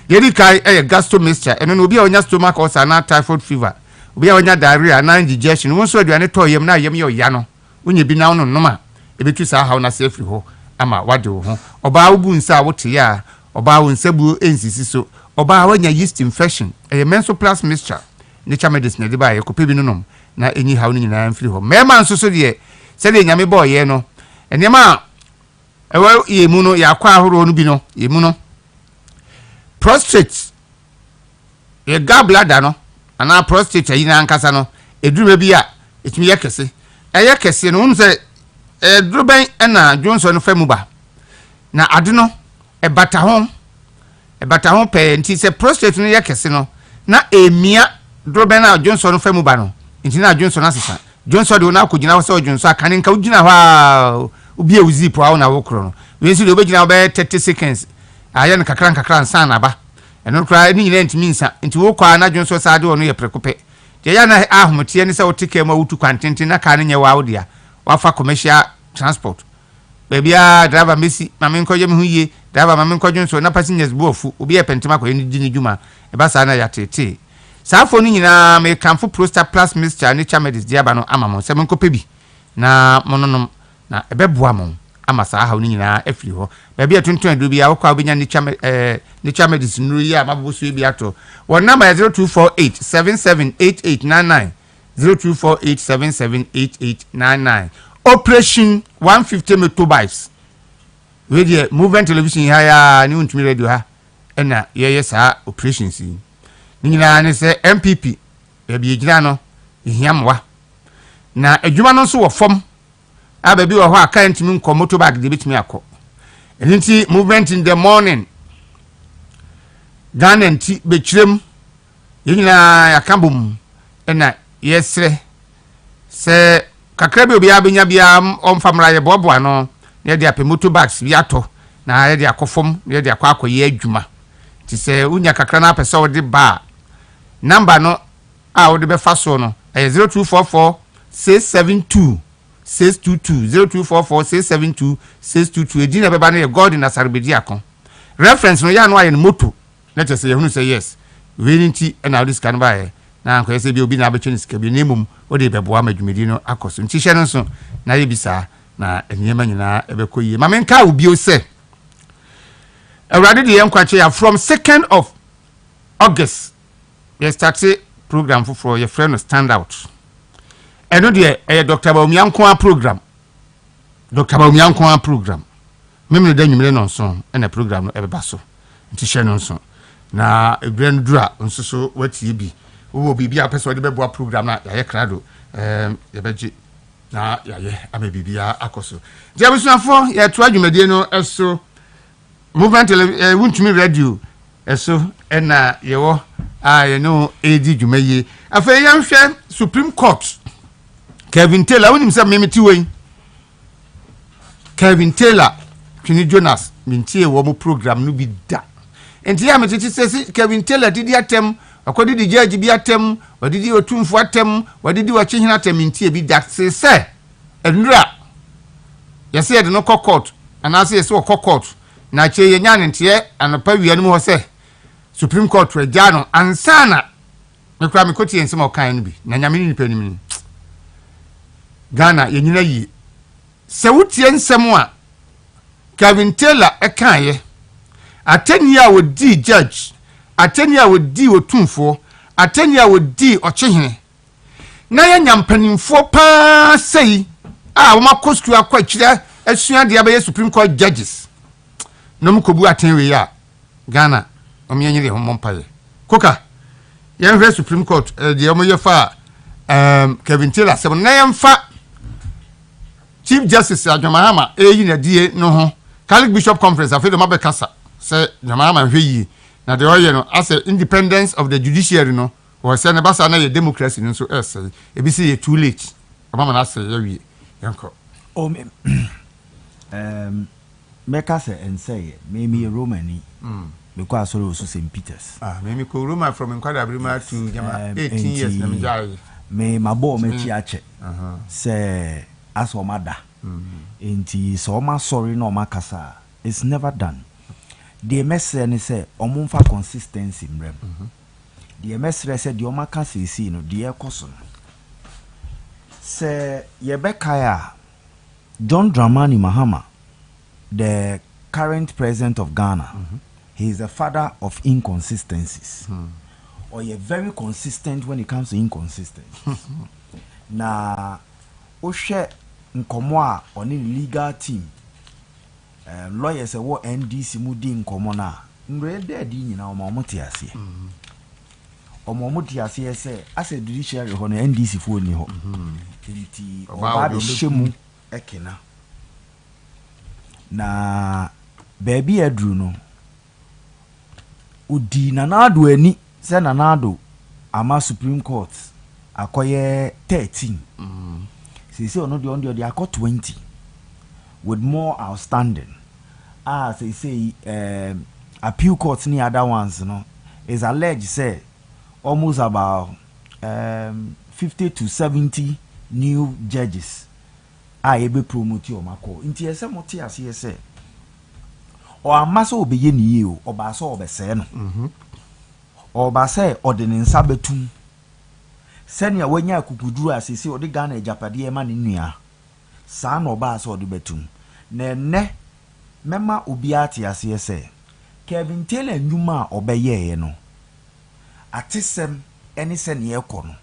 yedi kai gastro mixture eno no obi a onya stomach ulcer na typhoid fever obi a onya diarrhea na indigestion won so aduane tɔ yam na yam ye oya no onye bi na no noma ebetu sa haw na se afiri ho ama wade wo ho oba wo bu nsa wote ya oba wo nsa bu ensisi so oba wanya yeast infection menstrual mixture nature medicine de ba ye kope bi nonom na enyi haw no nyina amfiri ho mema nso so de se de nyame boy ye no enema ewa ye mu no ya kwa ahoro no bi no ye mu no prostate ye gallbladder no ana prostate ayi na ankasa no eduruma bi a etimi ye kese eye kese no unse edruben na Johnson no famu ba na ade no ebata ho pe nti se prostate no ye kese no na emia druben na Johnson no famu ba no nti na Johnson asesa Johnson de na akogina so Johnson akane nka ugina ha obi ewuzi po awo na wokro no we nsi de obegina wo be 30 seconds aye no kakran nsan na ba eno kra ni nyina ntimi nsa nti wo kwa na Johnson sa de ono ye prekope de ya na ahomtie ni se wo tike ma wutu kwantenten na ka ne nye wa wo dia wafa commercial transport bebia driver Messi mame nkoje me huye driver mame nkoje nso na passengers bu ofu obi e pentima ko ni juma e ba sa na ya tete saafo ni nyina me kamfo prostate plus mixture nature medicine dia ba no amamo se menkope bi na mononom na ebeboa mo ama saa ha ni nyina afiri ho bebia tuntun adu bia wo kwa obenya nature medicine no yi amabo so bi ato won number 0248 778899 0248778899 operation 150 motorbikes we dey movement television ha ni untumi radio ha na ye saa operations ni nyina ne se MPP e bi gina no hiamwa na adwuma no so wo fom ababi wo ho aka ntumi nko motorbike de bitumi akọ enti movement in the morning Ghana nti bekirem ye nyina yakambum na yesre se kakra bi obi abenya bia omfamra ye boboa no ye de ape motorbikes bi ato na ye de akofom ye de akọ ye adwuma ti se unya kakra na apese wo de ba number no a wo de be fa so no 0244 672 622 0244 672 622 edina be ba no ye God na sarbedi akon reference no ya no aye no moto let us say you say yes we nti na this kan ba ye na anko ese bi obi na abetwe sika bi nemum o de beboa madwumedi no akoso nti hye no so na ye bisa na enyema nyina ebekoyie ma menka obi o se awrade de yankwache ya from 2nd of August we started program for your friend stand out eno de Dr. Bawumianko program Dr. Bawumianko program memle da nwumire no so na program no ebeba so nti hye no so na ebren dura nso so watie bi wo bibia apese de beboa program na ya krado yebeji na ya ame bibia akoso je abusuafo ya to adwumadie no eso movement wuntumi radio eso na yewo ye no edi dwumaye afa yamhwe Supreme Court Kevin Taylor wonim se memeti wei Kevin Taylor twini Jonas mintie wo mo program no bi da enti ya metiti se Kevin Taylor didi atem akodi di judge bi atem wadidi otumfo atem wadidi wachihina atem ntie bi da se enura yese de no court anase yese wo court na che ye nya ntie anopa wianu ho se Supreme Court rejano ansana mekura mekoti ensem okan no bi na nyame ni nipa ni Ghana ye nyina yi se wutie nsem a Kevin Taylor ekan ye atenia wo di judge atenia wo di otumfo atenia wo di ochehene na ya nyampanimfo pa sei a wo makostu akwakira asua de abaye Supreme Court judges no mkobu atenwe ya Ghana omianyire ho mompaye koka yenhwe Supreme Court de omoye fa Kevin Taylor se na yemfa Chief Justice Adwamahama eyi na die no ho Catholic Bishop Conference afedo mabekasa se Adwamahama hweyi na de oye no as a independence of the judiciary no o se na basa na ye democracy no so ese ebi se ye too late mama na say yawie yanko o meka say and say me Romani because so St. Peter's me ko Roma from Nkwada Brima to Jama 18 years na me jare me mabo me chi ache say aso mada enti so ma sorry no makasa it's never done the message say omumfa consistency mrem the message say the omakasa isi no the ekoso say yebekaya John Dramani Mahama, the current president of Ghana, he is the father of inconsistencies. Or you're very consistent when it comes to inconsistencies. Na Oshe Nkomwa on the legal team, lawyers say what NDC mudi Nkomona, Nrede di na omomuti asiye. Omomuti asiye say, as a judiciary on NDC for ni ho. Inti oba shemu ekena. Na baby edru no udi nanado ani se nanado ama Supreme Court akoye 13 say ono de on de akọ 20 with more outstanding say appeal court ni other ones no is alleged say almost about 50 to 70 new judges ebe promote o mako nti ese mote ase ese o amaso obeye niye o oba so obese no oba se odene nsa betum senia wanya akukuduru asese odi Ghana ejapade e ma ne nua saa na oba so odi betum na enne mema obi ate ase ese Kevin Taylor nyuma obeye no atesem eni se ne ekono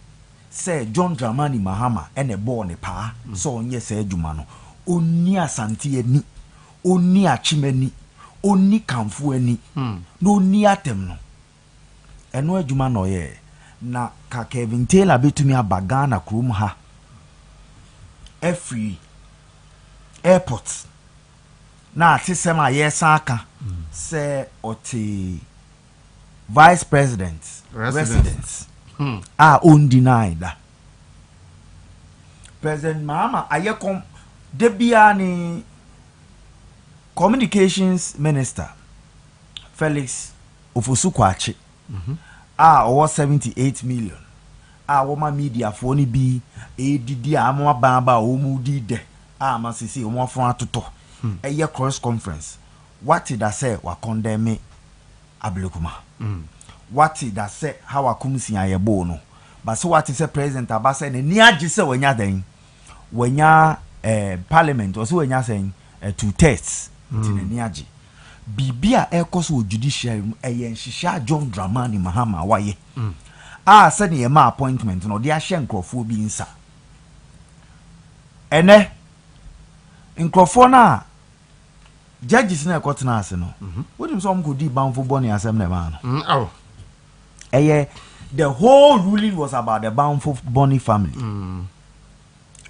say John Dramani Mahama ene born ne pa so onye say adwuma no onni asante ani onni achimani onni kamfu ani no onni atem no eno adwuma no ye na ka Kevin Taylor betumi abaga na krom ha free airport na atesem ayesa aka say oti vice president residence undenied that President Mahama ayekom debia ni communications minister Felix Ofosukwachi owo 78 million woma media for ni bi edidi amwa baba omudi de masisi omo fon atoto eye cross conference what did I say wa condemn Ablekuma what did I say how akumsi ayebo no but so what is the president abasa ne ni agi se wanya den wanya parliament or so wanya saying to tests tin ni agi bibia ekoso judiciary eye nhihia John Dramani Mahama waye se ne ma appointment no de ahye nkrofo bi nsa ene nkrofo na judges na ekotena ase no wodim so am ko di banfo boni asem na ma no the whole ruling was about the Bountiful Bonny family.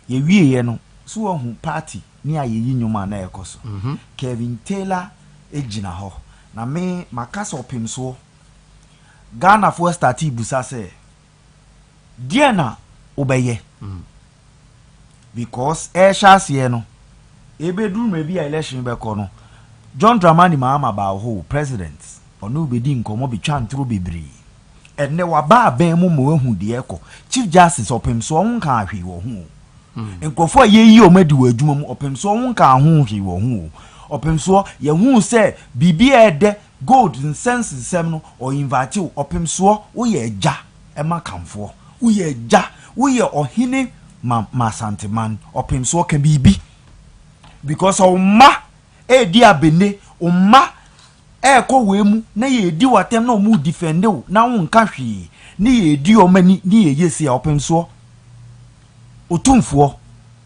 Ye wie no so who party ni ayeyi nyuma na ekoso. Kevin Taylor ejina ho. Na me makasa opim so Ghana for start busa se die na obeye. Because shase no ebedu me bi election be ko no John Dramani Mahama ba ho president onu bedi nkomo bi twantro bebri. And ne waba ben mu mo ehu de eko Chief Justice opem so won ka ahwe wo hu nkofo yeyi o madi wo adwuma mu opem so won ka ho hwe wo hu opem so ye hu se bibia ede gold and sense sem no o invite opem so wo ye ja e makamfo wo ye ja wo ye ohine ma santeman opem so ka bibi because o ma e di abene o ma ko wemu na ye di watem na omu defend o na won ka hwe ni ye di o mani ni ye yesi a opem so otumfo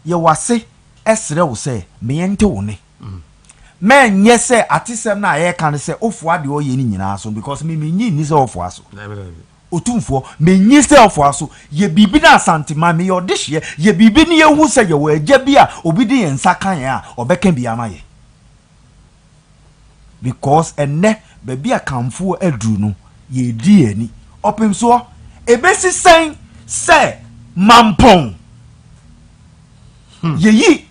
ye wase esre wo se me yente wo ne men yese atisem na ye kan se ofo ade o ye ni nyina so because me nyi ni se ofo aso otumfo me nyi se ofo aso ye bibi na santima me yo de hye ye bibi ni ye hu se ye wo agya bi a obi di ye nsa kan ya obeka bi amaye because enne baby akamfo adru no ye di ani opem so ebesi sen se mampon yeyi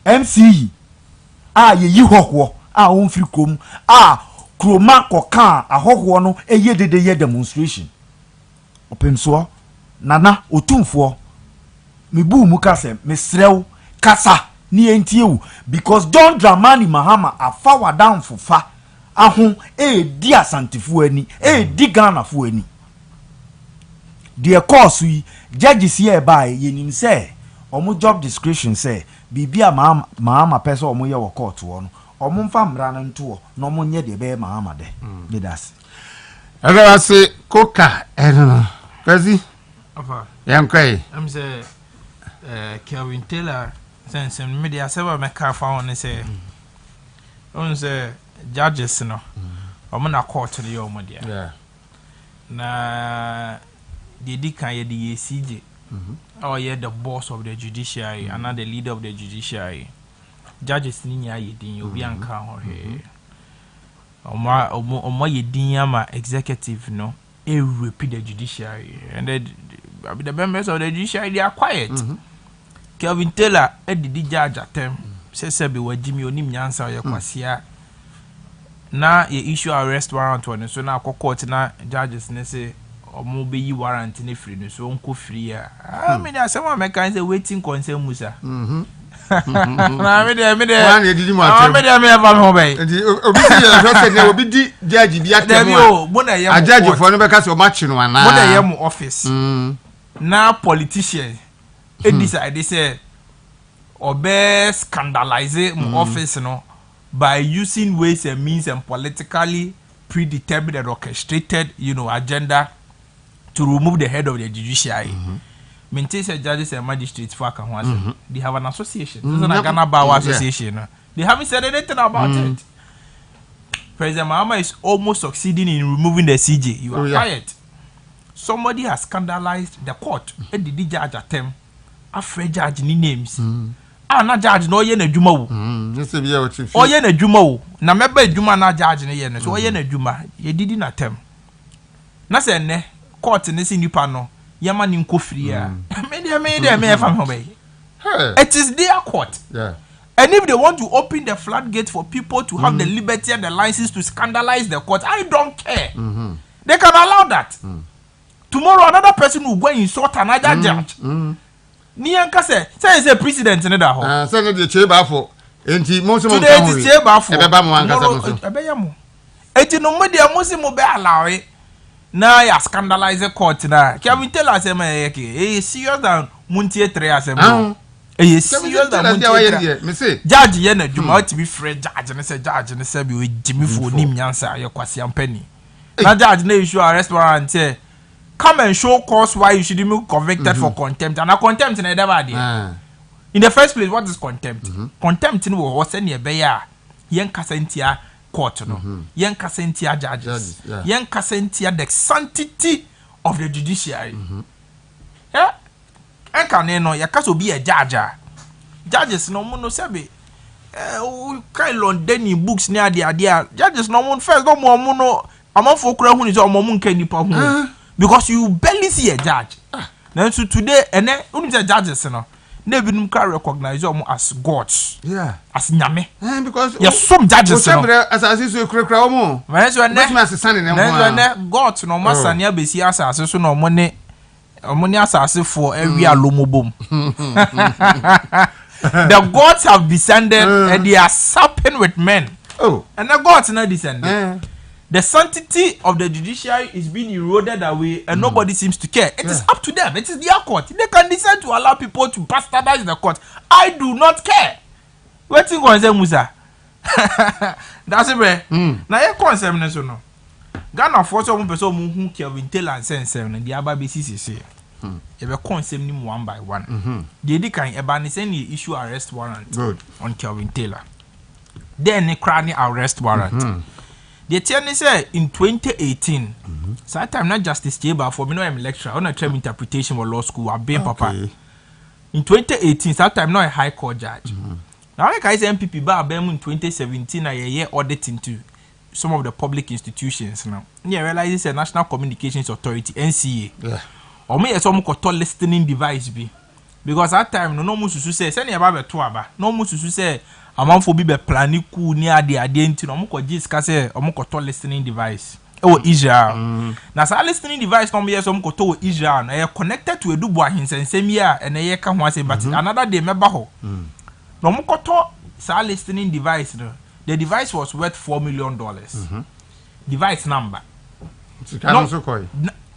MCE yeyi hoho on free krom kroma koka ahoho no eye dede ye demonstration opemso nana otumfo mebu mu kase mesrew kasa ni entiewu because John Dramani Mahama afawa down fufa ahun di asantefu ani di Ghana fu ani the course we judges here by yenim say omo job description say bibia Mahama person omo ye wo court wo no omo mfa mra na nto no omo nye de be Mahama de das aga say koka eno kazi afa yankai am say Kelvin Taylor sense media seba meka fa on say on say judges no omo na court le yo mo dia na the kan ye the CJ or ye the boss of the judiciary and not the leader of the judiciary judges ni nya ye din obi anka ho he omo ye din ama executive no e repeat the judiciary and the members of the judiciary they are quiet. Kelvin Taylor edidi judge atem say be wajimi onim nyansa ye kwasia na ye issue arrest warrant on so na court na judges ne say omo be yi warrant ne free no so onko free a me dey say one make say waiting concern musa na me dey man edidi mo atem me dey me eva me ho be obi si ye so say obi di judge bi atem a judge for no be ka say o match no ana mo dey yam office na politician e decide say obe scandalize my office no by using ways and means and politically predetermined and orchestrated agenda to remove the head of the judiciary. Maintain judges and magistrates for they have an association. This is a Ghana Bar Association. They haven't said anything about it. President Mahama is almost succeeding in removing the CJ. You are quiet. Somebody has scandalized the court. And the judge at them. Afraid judge ni names. Na judge no ye na adwuma wo. Nse bia o ti fi. O ye na adwuma wo. Na meba adwuma na judge ne ye no. So o ye na adwuma. Ye didi na tem. Na se ne court ne si nipa no. Ye ma ni nko free a. Me fam ho be. It is their court. Yeah. And if they want to open the floodgate for people to have the liberty and the license to scandalize the court, I don't care. They can allow that. Tomorrow another person will go and insult another judge. Ni anka say president ne da ho. Say no dey cheba for. Enti mo so mo today dey cheba for. Ebe ba mo anka sa mo so. Ebe ya mo. Enti no mo dey mo si mo be allow na ya scandalize court na. Kelvin Taylor say me ke serious than muntie 3 asem. Serious than muntie 3. Me say judge ye na dwuma o ti be free judge ne say be o jimi for nim nyansa ye kwasi ampani. Na judge na issue arrest warrant say come and show cause why you should be convicted for contempt. And a contempt in a in the first place, what is contempt? Contempt in what was any bear, young Cassentia court, young Cassentia judges, young Cassentia the sanctity of the judiciary. Yeah, and can no, your castle be a judge. Judges no mono sabi. London books near the idea. Judges no one first, no more mono. Among folk who is on Momun Kenny Pahun. Because you barely see a judge. Now so today, and then only the judges, never can recognize them as gods. Yeah. As nyame. Because yes, some judges. As I say, crowd. When that's son in them. God, no master near be see as so no money. Money as for every alomo boom. The gods have descended and they are supping with men. Oh, and the gods not descended. The sanctity of the judiciary is being eroded away and nobody seems to care. It is up to them. It is their court. They can decide to allow people to bastardize the court. I do not care. What thing was that, Musa? Dasebre. Now, your concept is no. Ghana for some person who Kelvin Taylor and sense and the other BCC. If a concept him one by one. The can ebani issue arrest warrant on Kelvin Taylor. Then a cranny arrest warrant. The TN say in 2018, so time not justice table for me no I'm lecturer on a term interpretation for law school I've been papa. In 2018, so time not a high court judge. Now like I say MPP bar in 2017 a year auditing to some of the public institutions now. Yeah, realize it's a National Communications Authority NCA. Yeah. Or me some listening device be. because that time no mususu say send eba beto aba no mususu say amanfo bi be plani ku ni ade enti no mko jiska say omko to listening device Israel na sa listening device no yeso mko to Israel na connected to edubu ahinsensem ya na ye ka ho ase but another day meba ho no mko to sa listening device no the device was worth $4 million device number Sikano so koy.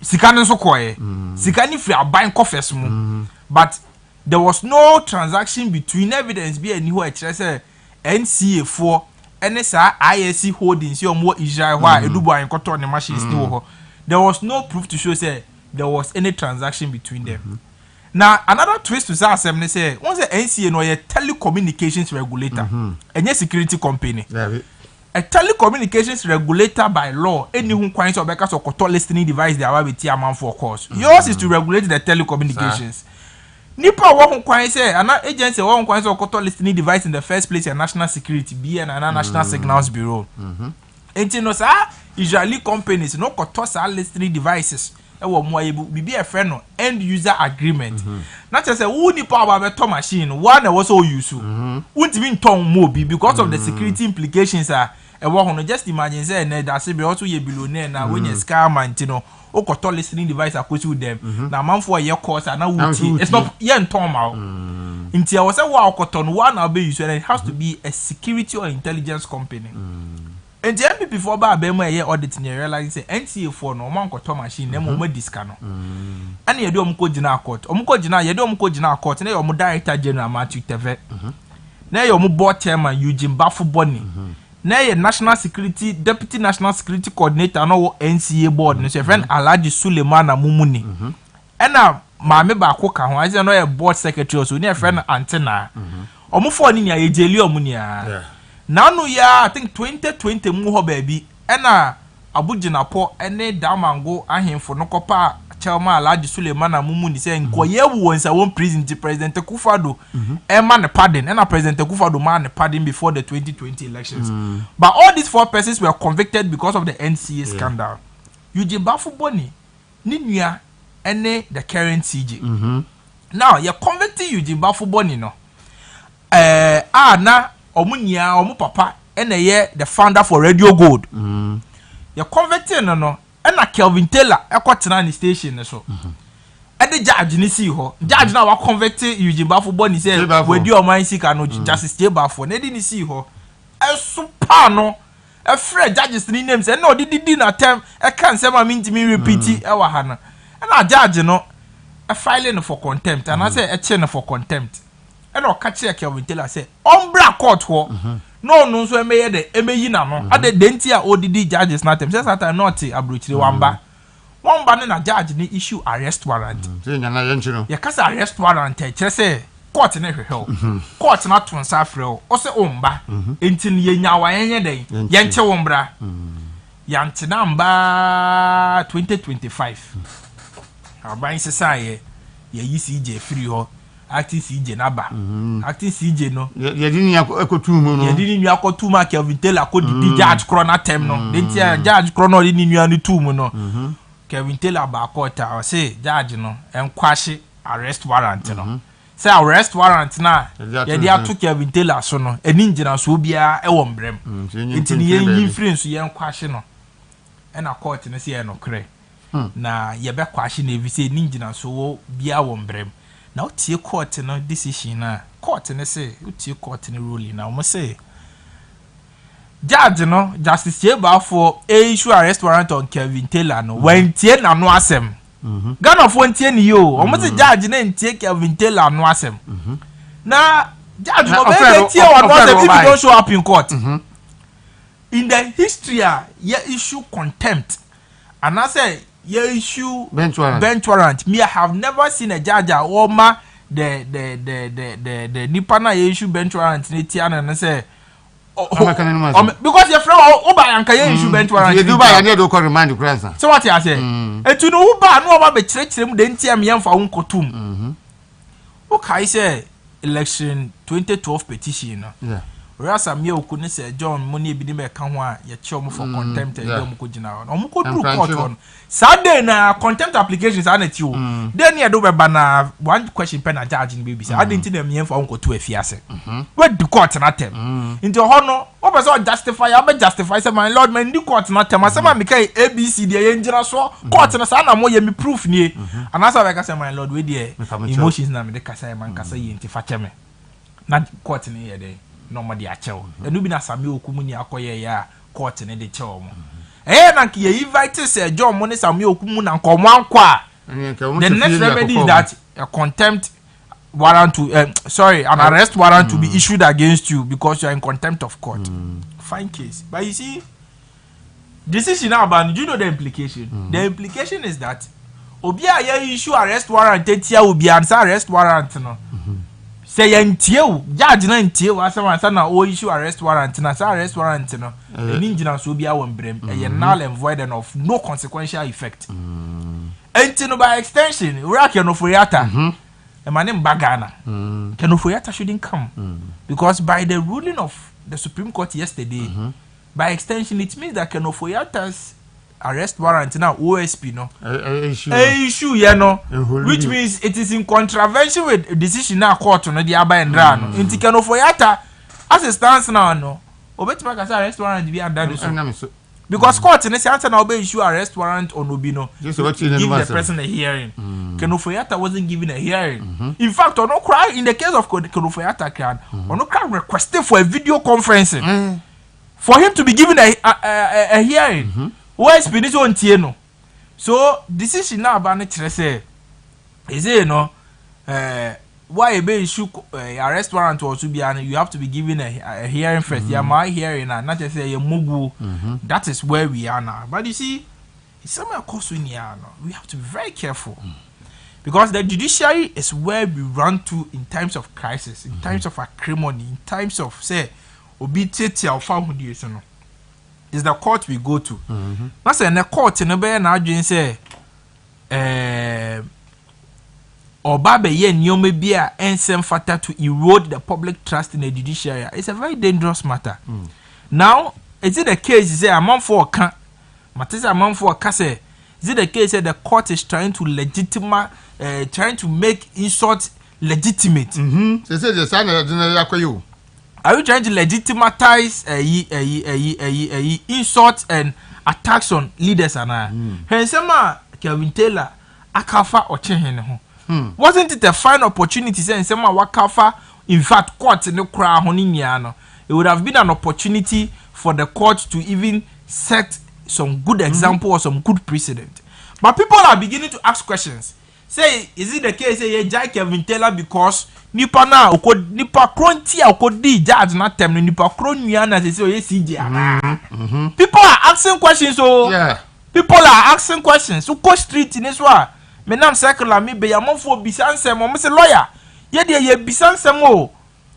Sikano so koy. Sikani free aban coffers mu. But there was no transaction between evidence be any who say NCA4 NSA ISC holdings your more Israel why edubo an koto ne machines ni wo ho. There was no proof to show say there was any transaction between them. Now another twist to say say once the NCA no a telecommunications regulator enye security company. A telecommunications regulator by law, any who quite or because of control listening device they are with man for course. Yours is to regulate the telecommunications. Nipa who quite say an agency who quite or control listening device in the first place and national security BN and National Signals Bureau. And you know, sir, Israeli companies no control listening devices. Be a friend no end user agreement. Not just say who ni power about a machine one was so useful. Won't even tongue more because of the security implications are. Just imagine say na Dasebre also ye billionaire na when you scam man tino o koto listening device akosi with them na man for your course and now it's not ye ntormal nti I was say wa koto no one na be use and it has to be a security or intelligence company and the MPP for ba be mo ye audit and realize say NCA for no man koto machine na mo diska no and ye do omko gina court ye do omko gina court na ye omo director general Matthew Teve na ye omo board chairman Eugene Bafuboni na ye national security deputy national security coordinator no NCA board no friend Alhaji Suleiman Mumuni ena maame ba ko ka ho aze no ye board secretary so ne friend Antena omufo ni ya ejeli omunia na no ya I think 2020 mu ho baabi ena Abuginapo ene Damango ahemfo no kopa Chairman Alhaji Suleiman Mumuni say nkoye wonsa won President Akufo-Addo man the pardon and President Akufo-Addo man the pardon before the 2020 elections. But all these 4 persons were convicted because of the NCA scandal. Eugene Bafuboni ni nua ene the current CJ. Now you convicted Eugene Bafuboni no na omunia omu papa ene ye the founder for Radio Gold. You convicted no and na Kelvin Taylor ekwatena ni station so and the judge ni see ho judge na wa convict Eugene Bafuboni say we di o man sika no justice Bafo na di ni see ho super no e free judges ni name say no di na term e kan say ma me repeat e wa ha na na judge no e filing for contempt and I say e chain for contempt and o catch Kelvin Taylor say ombra court ho no so emeye de emeyi na no ade denti a odidi judges na tem say that not abrochire wamba na judge ni issue arrest warrant say nyana yenchiro ye kasa arrest warrant e kire say court na hwehwe court na to nsa frɛ o say omba enti ni yenya wa yenye den yenche wombra yante na mba 2025 aban sesa ye yi CJ free ho acting CJ naba acting CJ no ye dini akotum no ye dini akotum ma Kelvin Taylor ko di judge corner term no denti judge corner di nua ni tum no Kelvin Taylor ba court o say judge no enkwahye arrest warrant no say arrest warrant na ye dia to Kelvin Taylor so no eni ngina so bia e wo mbrem enti ni ye yin so ye enkwahye no e na court no say e no kre na ye be kwahye na evi say ni ngina so bia wo mbrem now tie court no decision na court ne say tie court ne ruling na o say judge no justice Bafo issue arrest warrant on Kelvin Taylor no when tie na no asem Ghana for tie ni yo o say judge na tie Kelvin Taylor no asem na judge no be tie o no asem if you don't show up in court in the history ye issue contempt and I say you issue bench warrant. Me, I have never seen a judge or ma the Nipana issue bench warrant. And say, because your friend Oba and Kaya issue bench warrant. You do buy any do remind the present. So what I say? And to know Uba no about the church them then tear me for uncotum. Okay, say election 2012 petition. Rasa me okunu say John money bi ni me ka ho a ye che omo for contempt e dem ko gina on omo ko do court on Saturday na contempt applications are net you then ye do be na one question pen na judge ni be say I didn't dem yen for on ko to afiase we do court na tem into ho no o be so justify I be justify say my lord man di court na tem say me kai ABC dey yen jira so court na sa na mo ye me proof ni and as I say my lord we dey emotions na me dey kasa man kasa yen ti fa cheme na court ni ye dey no ma di achew enu bi na Sami Okumu ni akoye ya court ni de chew mo na ki ye invite say John mo ni Sami Okumu na nkomo anko the next remedy is that a contempt warrant to an arrest warrant to be issued against you because you are in contempt of court. Fine case. But you see, decision about, do you know the implication? The implication is that Obia ye issue arrest warrant, Tetia will be answer arrest warrant. No. Say ntiew, judge na ntiew, asa na o issue arrest warrant, na sa arrest warrant no. Ninjina so bia won brem, null and void and of no consequential effect. And by extension, Kenoforiata, a man in Bagana, Kenoforiata shouldn't come because by the ruling of the Supreme Court yesterday, by extension, it means that Kenoforiata's arrest warrant now OSP no issue you know, which means it is in contravention with the decision now court no the aba and run. Inti Kenoforiata as it stands now no, obetima ka arrest warrant be under the because court in the answer now be issue arrest warrant on Obino. Just give the person a hearing. Kenoforiata wasn't given a hearing. In fact, on no cry in the case of Kenoforiata can on no cry requested for a video conferencing for him to be given a hearing. Where's Piniso on Tieno? So decision now about it say is it no why a be issue arrest warrant or to be you have to be given a hearing first. Yeah, my hearing and not just say a mugu. That is where we are now. But you see, it's somewhere close to now. We have to be very careful because the judiciary is where we run to in times of crisis, in times of acrimony, in times of say obitete or family. Is the court we go to. That's in the court in the bay now say or Babe yen yome bia ensem fata to erode the public trust in the judiciary. It's a very dangerous matter. Now, is it the case say a man for can Matisa a man for a case? Is it the case that the court is trying to trying to make insult legitimate? They say the sign of you. Are you trying to legitimatize insults and attacks on leaders and I? Hensema Kelvin Taylor akafa ochen wasn't it a fine opportunity say Hensema wakafa in fact court no kra honinyano? It would have been an opportunity for the court to even set some good example or some good precedent. But people are beginning to ask questions. Say, is it the case say Agyei Kelvin Taylor because nipa na nipa kronti okodi judge na tem nipa kronua na say oye CJ. People are asking questions so people are asking questions. So go street in this one. Me nam circle me be amfo bisansem mo say lawyer. Ye de ye bisansem o.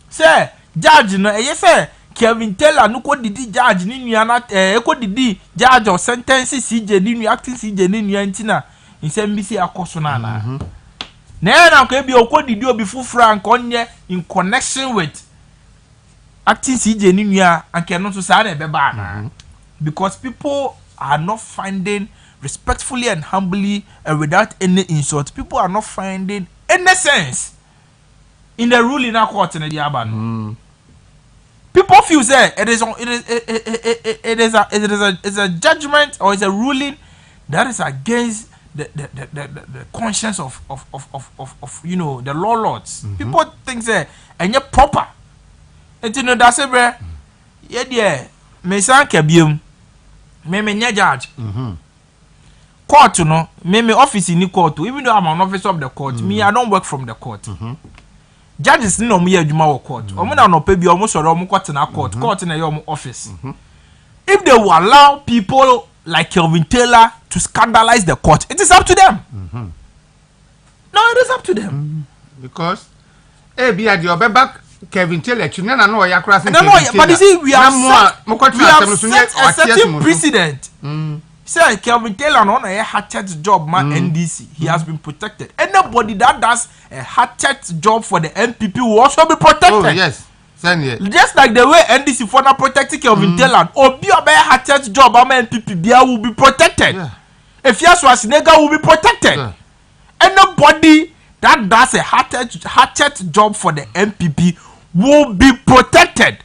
Say judge no ye say Kelvin Taylor no ko didi judge ni nua na ko didi judge or sentence CJ ni nua acting CJ ni nua ntina. Insem bi say akoso na na. Na ko bi okodidi obi fufura nkonye in connection with acting CJ ni nua anke no so sa na beba na because people are not finding respectfully and humbly and without any insult, people are not finding any sense in the ruling in court in the Yaban. People feel say it is a judgment or it's a ruling that is against the conscience of you know the law lords. People think say and you proper. And you know Dasebre, yeah, me san kebium, me nya judge. Court, you know, me office in the court. Even though I'm an officer of the court, me I don't work from the court. Judges no me adwuma court. Omo na no pay bi omo soro omo court na court. Court na your office. If they will allow people like Kelvin Taylor to scandalize the court, it is up to them. No, it is up to them. Because be at your back Kelvin Taylor, you never know you're crossing. No, but you see, we have set a certain precedent. Say Kelvin Taylor on a hatchet job, man. NDC, he has been protected. Anybody that does a hatchet job for the MPP will also be protected. Oh yes. Just like the way NDC for now protecting Kelvin Taylor, Obi Obey hatchet job, MPP will be protected. If yes was nigga will be protected. Anybody that does a hatchet job for the MPP will be protected.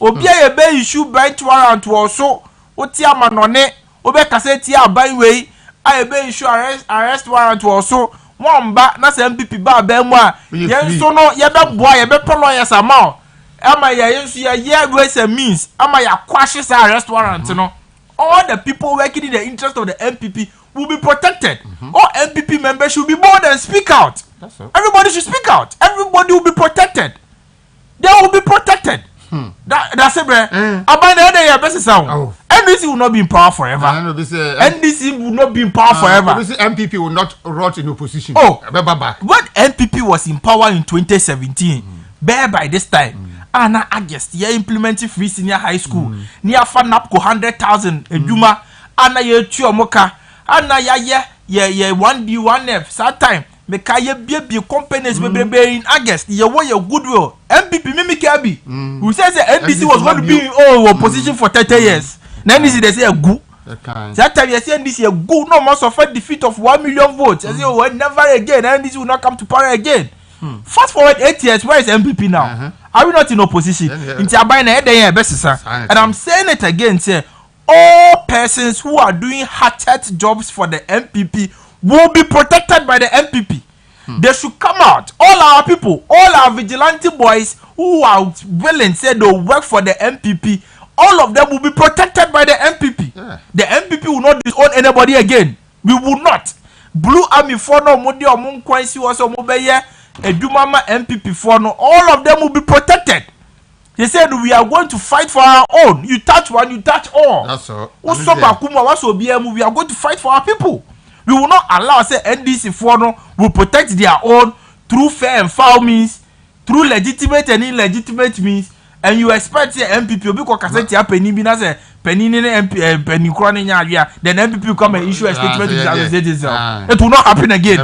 Obi a issue bench warrant also. Otia manone, Obe Cassetia by way, I be issue arrest warrant also. One back, that's MPP bar Benwa. Yen so no, yeba boy, yeba lawyers amount. Am I a grace and means? Am I a quashes arrest warrant? You know, all the people working in the interest of the MPP will be protected. All MPP members should be bold and speak out. Everybody should speak out. Everybody will be protected. They will be protected. Dasebre, about the other best sound. NDC will not be in power forever. NDC will not be in power forever. MPP will not rot in opposition. Oh, what MPP was in power in 2017, bear by this time. Anna August, ye implementing free senior high school. Near Fanapco 100,000 Juma. Anna ye Chuamoka. Anna ya 1D 1F. Sad time. Mekaya be companies be in August. Ye way your goodwill. MPP Mimi Kabi. Who says the NDC was going to be in opposition for 30 years. Then this is they say a good. That time you say NDC a good no more suffer defeat of 1 million votes. As you will never again. NDC will not come to power again. Fast forward 8 years, where is MPP now? Are we not in opposition? And I'm saying it again, say all persons who are doing hatchet jobs for the MPP will be protected by the MPP. They should come out. All our people, all our vigilante boys who are willing, say they'll work for the MPP, all of them will be protected by the MPP. The MPP will not disown anybody again. We will not. Blue Army for no Modi or Munkwansi was a mobile. Edumama MPP for no, all of them will be protected. They said we are going to fight for our own. You touch one, you touch all. That's all. We are going to fight for our people. We will not allow say NDC for no will protect their own through fair and foul means, through legitimate and illegitimate means. And you expect the MPP because cassette penny be say penny penny croning then MPP will come and issue a statement to itself. It will not happen again.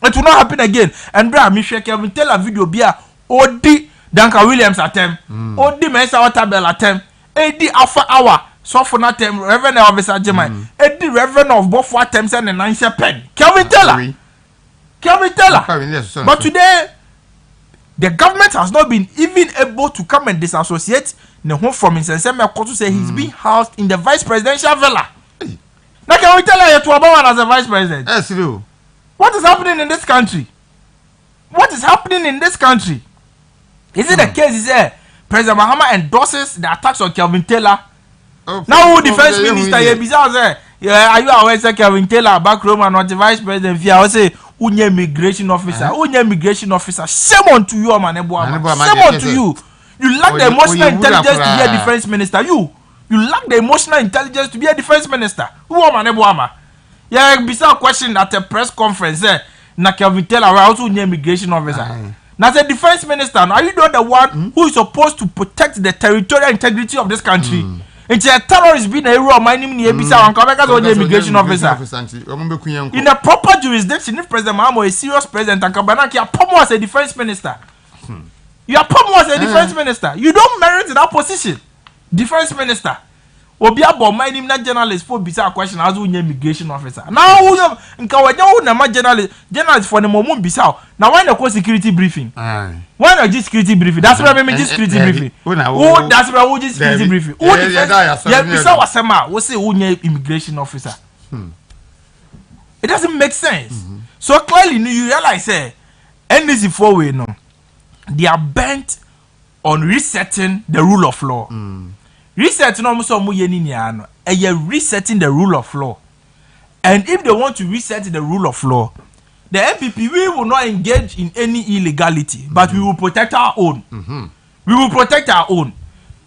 It will not happen again. And bra me share Kevin tell a video bia Odi Danka Williams attempt. Odi Mensa Waterbell attempt. Edi Alpha Hour. So for that time Reverend Officer Jemai. Edi Reverend of both attempts and the 9 pen. Kevin Teller. But today the government has not been even able to come and disassociate the home from his and to say he's being housed in the vice presidential villa. Now can we tell her to Obama as a vice president? Yes, do. What is happening in this country? What is happening in this country? Is it the case is President Mahama endorses the attacks on Kelvin Taylor? Now who defense minister here bizarre say, are you aware say Kelvin Taylor back room and not the vice president? If I say unye immigration officer, shame on to you, man. Shame on to you. You lack the emotional intelligence to be a defense minister. You lack the emotional intelligence to be a defense minister. Who man? Yeah, bizarre question at a press conference. Na Kelvin Taylor also unye immigration officer. Now the defense minister, are you not the one who is supposed to protect the territorial integrity of this country? It's a terrorist being a hero of my name in the immigration officer. In a proper jurisdiction, if President Mahamo is serious president and Kabanaki, you are promo as a defense minister. You are promo as a defense minister. You don't merit that position. Defense minister. Obia bo my name na journalist for bisa question as unye immigration officer. Now nka wanya na ma journalist for the moment bisa. Now why na security briefing? Why na security briefing? That's why me security briefing. Who that's why we security briefing. Who yeah bisa wasema we say unye immigration officer. It doesn't make sense. So clearly you realize NDC four way no. They are bent on resetting the rule of law. Resetting resetting the rule of law. And if they want to reset the rule of law, the MPP, we will not engage in any illegality, but we will protect our own. We will protect our own.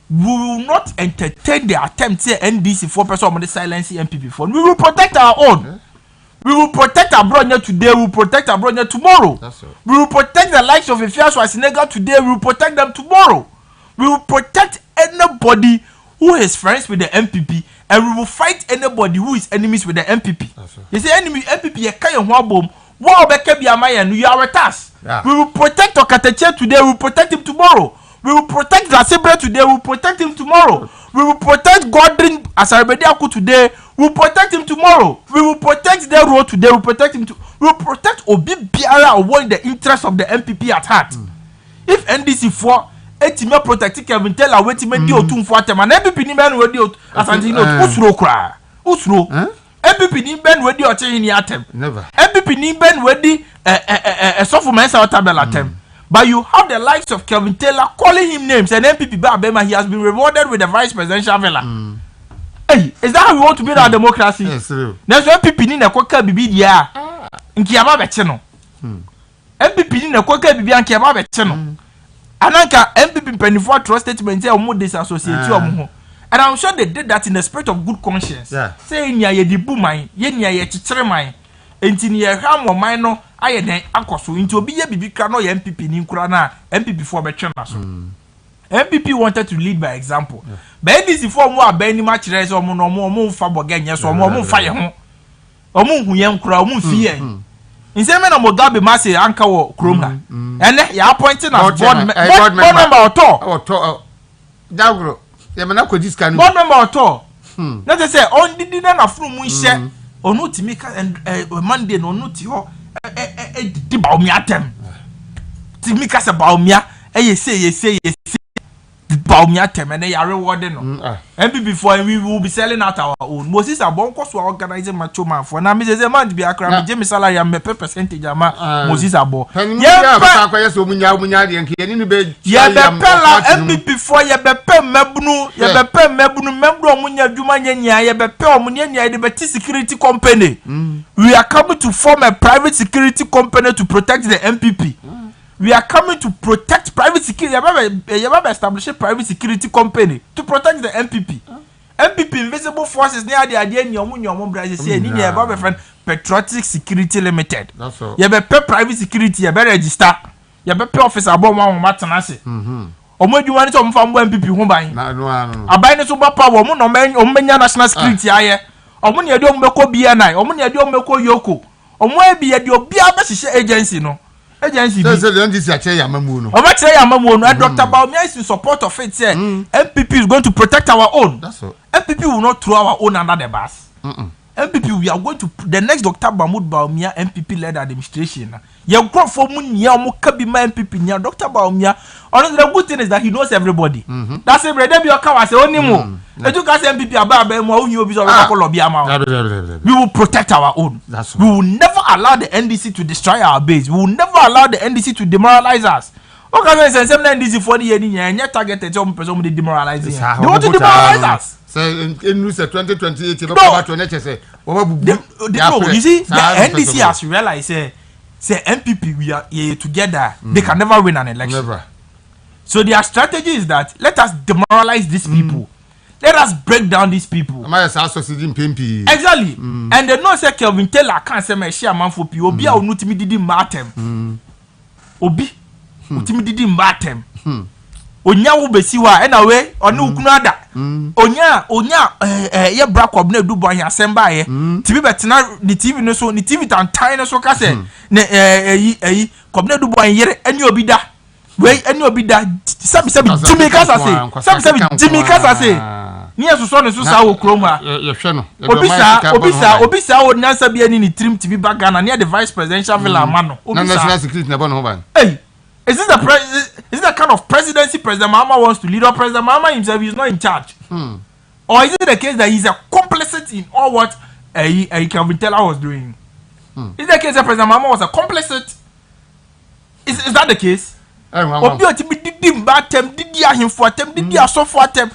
We will not entertain the attempt to say NDC 4% of the silence MPP fund. We will protect our own. We will protect our brother today. We will protect our brother tomorrow. We will protect the likes of Efias Schwarzenegger today. We will protect them tomorrow. We will protect anybody who is friends with the MPP, and we will fight anybody who is enemies with the MPP. You say enemy MPP, you can't bomb. What about you are with us? We will protect Okateche today. We will protect him tomorrow. We will protect Dasebre today. We will protect him tomorrow. We will protect Godwin Asarbediaku today. We will protect him tomorrow. We will protect the road today. We will protect him. We will protect Obi Biara avoid the interest of the MPP at heart. If NDC for etime protect Kevin Taylor waiting me di otum for atem and MPP ni ben we di asante no usuro kra. Usuro. MPP ni ben we di oche ni atem. Never. MPP ni ben we di sofu mensa otabel atem. But you have the likes of Kevin Taylor calling him names and MPP Babema, he has been rewarded with the vice presidential villa. Hey, is that how we want to build our democracy? Yes, sir. That's why MPP ni na kwaka bibi dia. Nkiyama beche no. MPP ni na kwaka bibi nkiyama beche no. Ananka MPP mpanifo trust statement say omo disassociate omo. And I'm sure they did that in the spirit of good conscience. Yeah. Say nya ye di bu man, ye nya ye chichire man. Enti ni ye hwa mo man no aye den akoso nti obi ye bibi kra no ye MPP ni nkura na MPP for betwe na so. MPP wanted to lead by example. Yeah. But NDC for mo aban ni ma kire so mo no mo mfa bogenye so mo mfa ye ho. Omo hu ye nkura omo fi ye. Inseme na Mugabe ma say anka wo krom ha. Ene ya appointing as board member oto. Dagro. Ye me na ko diska no. Board member oto. Na te say on didi na funu mu hye. Onu timi ka Monday no onu ti ho di ba omi atem. Timi ka se ba omi a ye say ba omi atem and ya reward no. MPP for we will be selling out our own. Moses Abonko so organizing macho man for na me say man be akra me je me salary am pe percentage ama Moses Abo. Yeah, ba kwa yeso munya de nke ni be ya be pela MPP for ya be pe mabunu ya be pe mabunu omunya dwuma nyanya ya be pe omunya de be security company. We are coming to form a private security company to protect the MPP. We are coming to protect private security. You have established a private security company to protect the MPP. MPP Invisible Forces near the idea in your brother say you have a friend Patriotic Security Limited. That's all. You have a private security, you have register. You have a officer about one matanasi. Omo you want to from MPP home by. No. Abayne so power omo no omenya national security aye. Omo ne de ombeko BNI, omo ne de ombeko Yoko. Omo e bi de obi abehye agency no. Agency so the NDC ache yamamu no. Omo ache yamamu no. Dr. Baumia is in support of it say MPP is going to protect our own. That's all. MPP will not throw our own under the bus. MPP we are going to the next Dr. Mahmoud Baumia MPP led administration. You go for money omo kabi ma MPP nya Dr. Baumia. The good thing is that he knows everybody. That's it. Brother, be okawa say onimo. Eju ka say MPP aba mo hu obi so ko lobby ama. We will protect our own. We will never allow the NDC to destroy our base. We will never allow the NDC to demoralize us. Okay, say some NDC for the year nya targeted some person dey demoralize. They want to demoralize us. Say in 2028 no come to nature say you see the NDC has realized say MPP we are here together. They can never win an election. Never. So their strategy is that let us demoralize these people. Let us break down these people. Exactly. And they know say Kelvin Taylor can't say me share man for people. Obi a onutimi didi matem. Obi utimi didi matem. Onya wo besi wa anyway onu ukunu ada. Onya ye bra kwabna du bo ahia semba ye. TV betena ni TV no so ni TV tantan no so ka say ne kwabna du bo ahia eni obi da. We any obi da sabi Jimmy Kasa say sabi Jimmy Kasa say ni asoso ne so sa wo kroma ye hwe no obi sa o nansa bi ani ni trim TV bagana near the vice presidential villa mano obi sa national security na bon ho ban. Hey, is this the kind of presidency President Mahama wants to lead, or President Mahama himself is not in charge? Or is it the case that he's a complicit in all what Kelvin Taylor was doing? Is it the case that President Mahama was a complicit? Is that the case? Obi otimi didi mbatem didi ahimfo atem didi asofo atem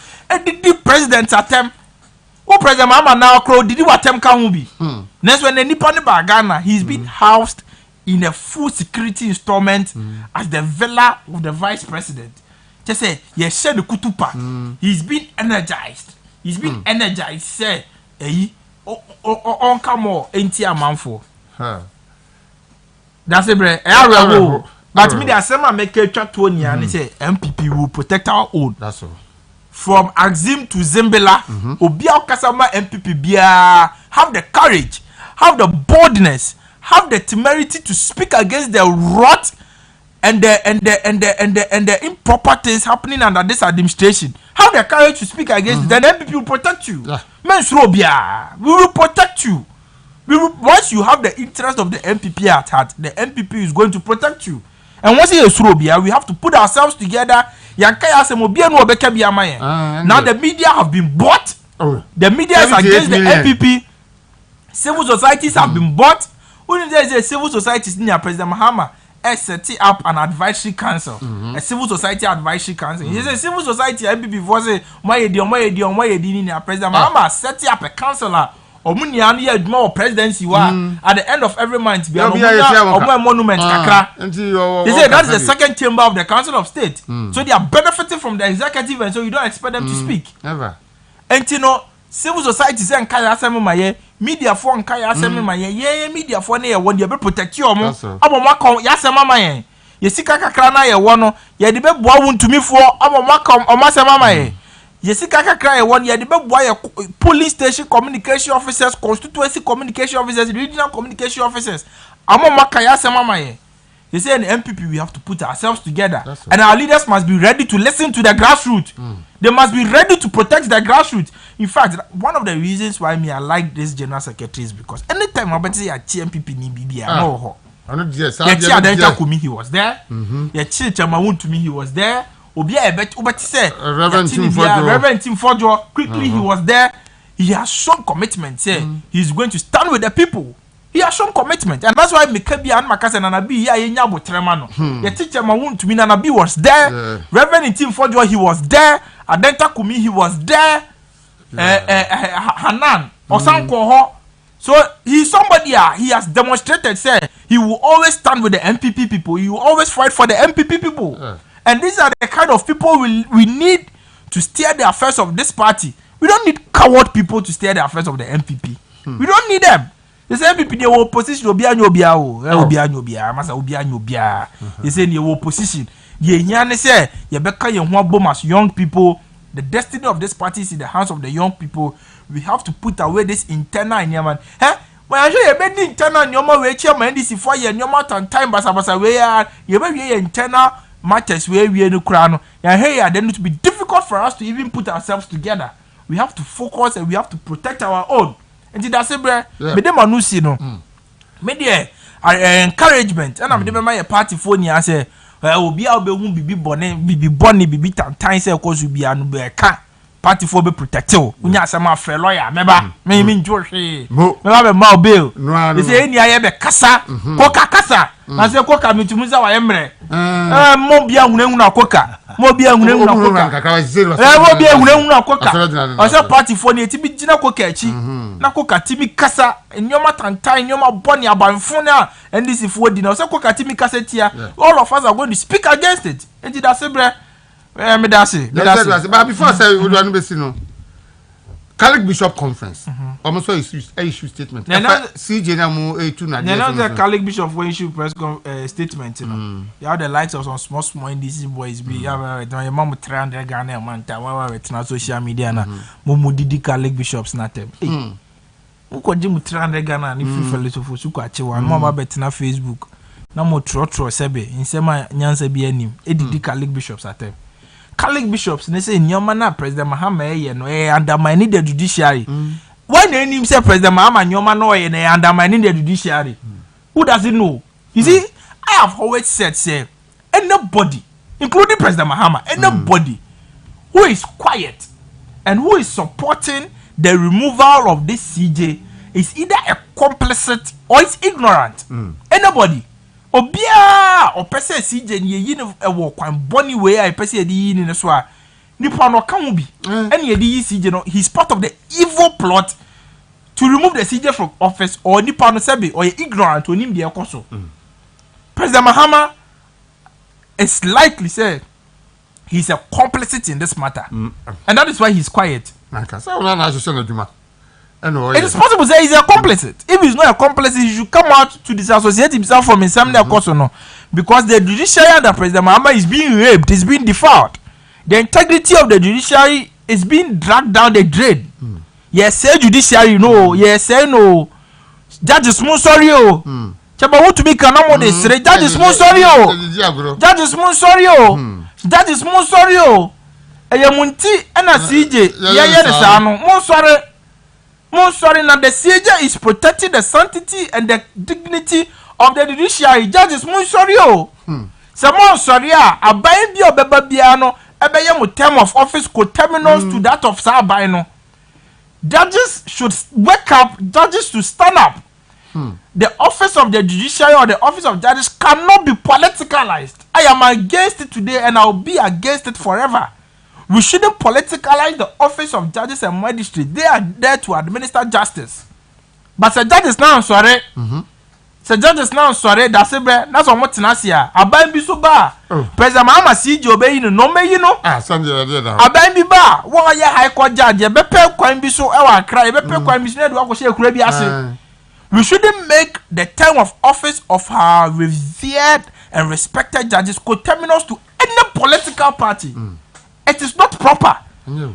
didi president atem o president Mahama now crow didi watem ka hu bi next when nipa ne ba Ghana he's been housed in a full security installment as the villa of the vice president. Just say ye share the kutupa. He's been energized say on come more enti amanfo Dasebre area. But me, the same make a chat to me and say MPP will protect our own. That's all. From Agyei to Zembela, Obia Kasama MPP Bia have the courage, have the boldness, have the temerity to speak against the rot the improper things happening under this administration, have the courage to speak against it, then the MPP will protect you. Men we will protect you. Once you have the interest of the MPP at heart, the MPP is going to protect you. And once you we have to put ourselves together. Now the media have been bought. The media is against the MPP. Civil societies have been bought. When there is a civil societies near President Mahama set up an advisory council, a civil society advisory council. He says civil society MPP for say President Mahama set up a council. Presidency at the end of every month be a monument kakra. They say that is the second chamber of the Council of State. So they are benefiting from the executive, and so you don't expect them to speak. Never. And you know, civil society say nkaya asem maye, media for nkaya asem maye, ye media for na ye won dey protect you omo. Abo makon ya asem maye. Ye sika kakra na ye wono, ye de be boa wuntumi for abo makon o masem maye. Yesika kakra ye won ye de be boa ye police station communication officers, constituency communication officers, regional communication officers. Amo makaya semamaye. They say in the MPP we have to put ourselves together, and our leaders must be ready to listen to the grassroots. They must be ready to protect the grassroots. In fact, one of the reasons why I like this general secretary is because anytime I say a MPP ni bibi no he was there. To me he was there. Reverend Tim Fojo, quickly he was there. He has shown commitment. He's going to stand with the people. He has shown commitment, and that's why Mikabi and Makasa Nanabi Yanyabo Tremano. The teacher Mawun to me Nanabi was there. Reverend Tim Fojo he was there. Adenta Kumi he was there. Hanan Osankoho. So he's somebody he has demonstrated he will always stand with the MPP people. He will always fight for the MPP people. And these are the kind of people we need to steer the affairs of this party. We don't need coward people to steer the affairs of the MPP. We don't need them. They say MPP they will opposition They say they will opposition. Say young people. The destiny of this party is in the hands of the young people. We have to put away this internal man. When I show you made internal nyoma we chairman this for you nyoma time basa we are you internal matters where we no crown. And here then it will be difficult for us to even put ourselves together. We have to focus and we have to protect our own. And the Dasebre, me dem anu si no. Me there encouragement. And I'm dem my party phone ya say obi a obehu bibi bibi tantan say cause we be anu be ka party for be protect you. Unya asema frɛ lawyer meba. Me njo hwe. Meba be ma obe. They say eni aye be kasa. Koka kasa. Na say koka mitumuza wa yemre. Mo bia hunehunu akoka. Mo bia hunehunu akoka. Mo bia hunehunu akoka. O say party for ni eti bi gina koka achi. Na koka timi kasa. Enyoma tantan, enyoma boni abanfo na NDC for di na. O say koka timi kasa tia. All of us are going to speak against it. Enti Dasebre me dasi. But before I say we don't be no. Catholic Bishop Conference. Almost issue statement. CJ na mu A2 na. Now the Catholic Bishop when issue press statement, you know. You have the likes of some small NDC boys be your mom 300 Ghana a month on social media na mu didi Catholic Bishops na tem. Who could you 300 Ghana ni free fellow so for suku achewa no ma bet na Facebook. Na mo tro sebe insema nyansa bi anim. Didi Catholic Bishops atem. Catholic bishops they say nyoma na President Mahama no undermine the judiciary. When the name say President Mahama nyoma no undermine the judiciary. Who doesn't know? You see, I have always said anybody, including President Mahama, anybody who is quiet and who is supporting the removal of this CJ is either a complicit or is ignorant. Anybody. Obia o pese CJ ni yi ne ewo kwan boni we I pese di yi ne so a nipa no kan bi ene ye di CJ no he's part of the evil plot to remove the CJ from office or nipa no sebe or ignorant onim de ekoso. President Mahama is likely say he's a complicit in this matter and that is why he's quiet. It is possible to say he's a complicit. If he's not a complicit, he should come out to disassociate himself from his family no. Because the judiciary under President Mahama is being raped, is being defiled. The integrity of the judiciary is being dragged down the drain. Yes, say judiciary no. Yes, say no. Judges, sorry. chaba wo to be kana mo de sere judges mo sorry o judges mo sorry o judges mo sorry o eye munti na CJ ye ne sa no mo sorry na the CJ is protecting the sanctity and the dignity of the judiciary. Judges mo sorry o se mo sorry aban bi obeba bia no ebe ye mo term of office co-terminus to that of sa aban no. Judges should wake up. Judges should stand up. The office of the judiciary or the office of judges cannot be politicalized. I am against it today and I'll be against it forever. We shouldn't politicalize the office of judges and magistrates. They are there to administer justice. But the judges now sorry. The judges now sorry. Dasebre. That's what Tinasia. Aban bi so ba. President Mahama CJ obey no me you know. Sunday Aban bi ba. Wo ye high court judge. Be pe kwan bi so e wa cry. Be pe kwan bi so na do akose ekura bi ase. We shouldn't make the term of office of our revered and respected judges co-terminus to any political party. It is not proper.